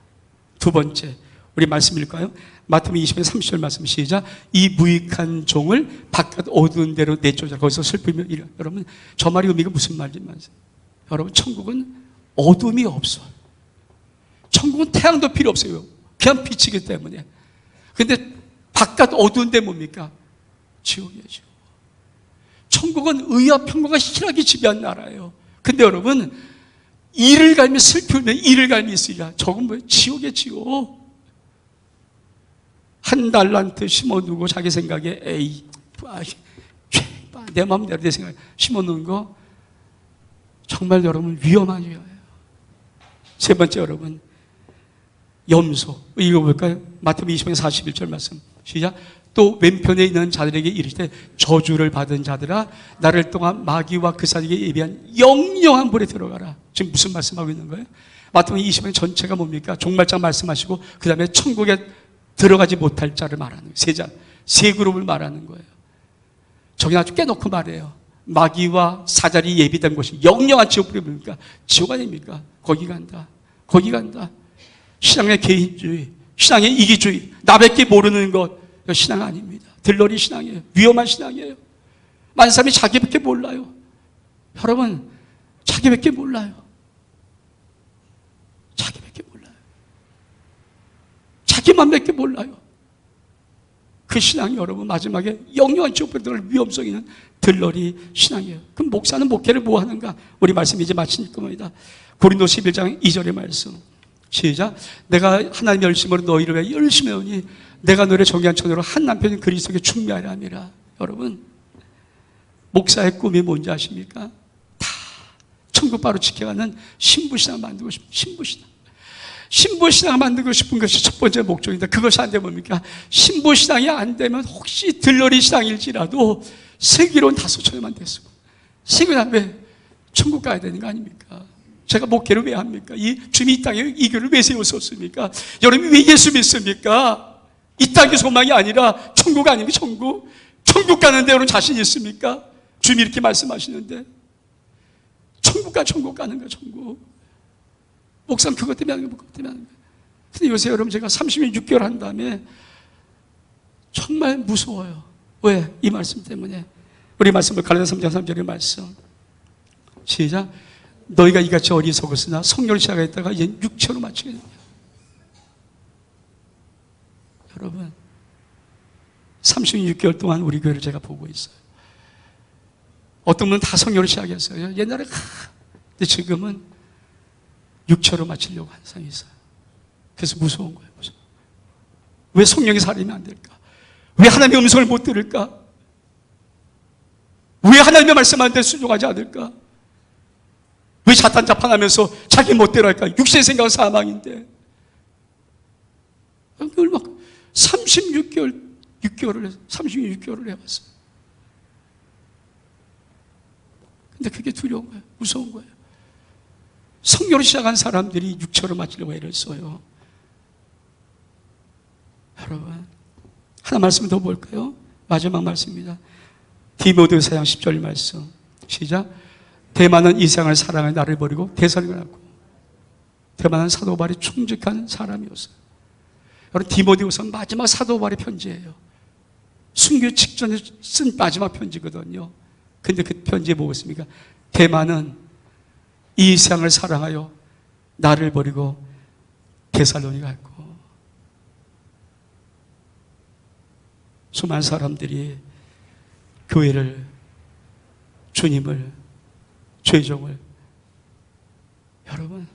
두 번째, 우리 말씀 읽을까요? 마태복음 20장 30절 말씀 시작. 이 무익한 종을 바깥 어두운 데로 내쫓아 거기서 슬프며 이래. 여러분, 저 말의 의미가 무슨 말인지 아세요? 여러분, 천국은 어둠이 없어요. 천국은 태양도 필요 없어요. 그냥 빛이기 때문에. 근데 바깥 어두운 데 뭡니까? 지옥이죠. 천국은 의와 평강과 희락이 지배한 나라예요. 근데 여러분, 이를 갈면 슬프면 이를 갈면 있으리라. 저건 뭐예요? 지옥의 지옥. 한 달란트 심어두고 자기 생각에 에이, 내 마음대로 내 생각에 심어놓은 거 정말 여러분 위험한 일이에요. 세 번째, 여러분, 염소. 읽어볼까요? 마태복음 20장 41절 말씀 시작. 또 왼편에 있는 자들에게 이르시되 저주를 받은 자들아, 나를 통한 마귀와 그 사직에 예비한 영영한 불에 들어가라. 지금 무슨 말씀하고 있는 거예요? 마태복음 20장 전체가 뭡니까? 종말장 말씀하시고 그 다음에 천국에 들어가지 못할 자를 말하는 거예요. 세 그룹을 말하는 거예요. 저기 아주 깨놓고 말해요. 마귀와 사자리 예비된 곳이 영영한 지옥불이 뭡니까? 지옥 아닙니까? 거기 간다. 거기 간다. 신앙의 개인주의, 신앙의 이기주의, 나밖에 모르는 것, 신앙 아닙니다. 들러리 신앙이에요. 위험한 신앙이에요. 많은 사람이 자기밖에 몰라요. 여러분, 자기밖에 몰라요. 자기밖에 몰라요. 자기만밖에 몰라요. 그 신앙이 여러분 마지막에 영영한 지옥불에 들어갈 위험성이 있는 들러리 신앙이에요. 그럼 목사는 목회를 뭐 하는가? 우리 말씀 이제 마칠 겁니다. 고린도서 11장 2절의 말씀 시작. 내가 하나님의 열심으로 너희를 위해 열심히 하오니 내가 너를 정의한 처녀로 한 남편인 그리스도에게 충미하려 함이라. 여러분, 목사의 꿈이 뭔지 아십니까? 다 천국 바로 지켜가는 신부신앙 만들고 싶은 신부신앙. 신부신앙 만들고 싶은 것이 첫 번째 목적인데, 그것이 안 되면 뭡니까? 신부신앙이 안 되면 혹시 들러리 신앙일지라도 세계로는 5처녀만 됐어. 세계는 왜 천국 가야 되는 거 아닙니까? 제가 목회를 왜 합니까? 주님이 이 땅에 이 교회를 왜 세웠었습니까? 여러분이 왜 예수 믿습니까? 이 땅의 소망이 아니라 천국 아닙니까? 천국. 천국 가는 데로는 자신 있습니까? 주님이 이렇게 말씀하시는데 천국 가는 거야. 천국. 목사는 그것 때문에 하는 거야. 그것 때문에 하는 거야. 근데 요새 여러분, 제가 36개월 한 다음에 정말 무서워요. 왜? 이 말씀 때문에. 우리 말씀을 갈라디아서 3장 3절의 말씀. 시작. 너희가 이같이 어리석었으나 성령을 시작했다가 이제 육체로 마치겠느냐. 여러분, 36개월 동안 우리 교회를 제가 보고 있어요. 어떤 분은 다 성령을 시작했어요. 옛날에 근데 지금은 육체로 마치려고 하는 사람이 있어요. 그래서 무서운 거예요. 무서워. 왜 성령이 살리면 안 될까? 왜 하나님의 음성을 못 들을까? 왜 하나님의 말씀한테 순종하지 않을까? 왜 자탄자판하면서 자기 멋대로 할까? 육신의 생각은 사망인데. 얼마 36개월을 해봤어요. 근데 그게 두려운 거예요. 무서운 거예요. 성령으로 시작한 사람들이 육체로 마치려고 애를 써요. 여러분, 하나 말씀 더 볼까요? 마지막 말씀입니다. 디모데후서 4장 10절 말씀. 시작. 대만은 이 세상을 사랑해 나를 버리고 대선을 갖고. 대만은 사도 바울이 충직한 사람이었어요. 여러분, 디모데후서는 마지막 사도 바울의 편지예요. 순교 직전에 쓴 마지막 편지거든요. 근데 그 편지에 뭐가 있습니까? 대만은 이 세상을 사랑하여 나를 버리고 데살로니 갔고. 수많은 사람들이 교회를, 주님을, 죄종을. 여러분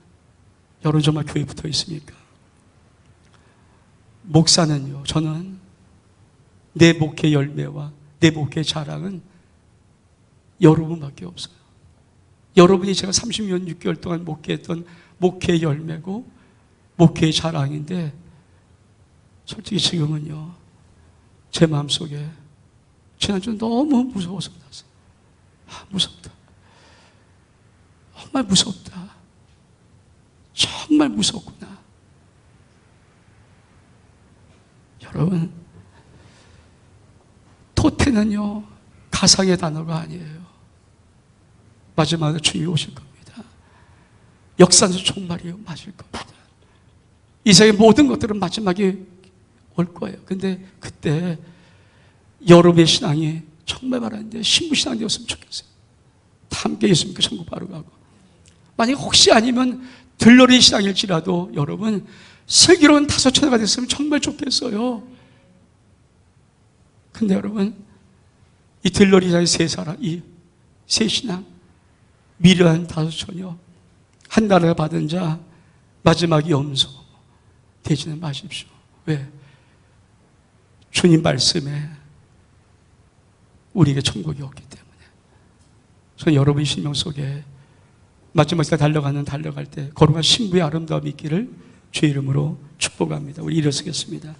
정말 교회에 붙어 있습니까? 목사는요, 저는 내 목회 열매와 내 목회 자랑은 여러분밖에 없어요. 여러분이 제가 30년 6개월 동안 목회했던 목회 열매고 목회의 자랑인데, 솔직히 지금은요, 제 마음속에 지난주 너무 무서워서 났어요. 무섭다. 정말 무섭다. 정말 무섭구나. 여러분, 토태는요, 가상의 단어가 아니에요. 마지막에 주님이 오실 겁니다. 역사는 종말이요, 맞을 겁니다. 이 세상의 모든 것들은 마지막에 올 거예요. 근데 그때 여러분의 신앙이 정말 바라는데 신부신앙 되었으면 좋겠어요. 다 함께 예수님께 천국 바로 가고. 만약에 혹시 아니면 들러리 신앙일지라도 여러분 슬기로운 5처녀가 됐으면 정말 좋겠어요. 근데 여러분, 이 들러리 자의 세 사람, 이 세 신앙, 미련한 5처녀, 한 나라를 받은 자, 마지막이 염소 되지는 마십시오. 왜? 주님 말씀에 우리에게 천국이 없기 때문에. 저는 여러분의 심령 속에 마지막 시간 달려갈 때 거룩한 신부의 아름다움이 있기를 주의 이름으로 축복합니다. 우리 일어서겠습니다.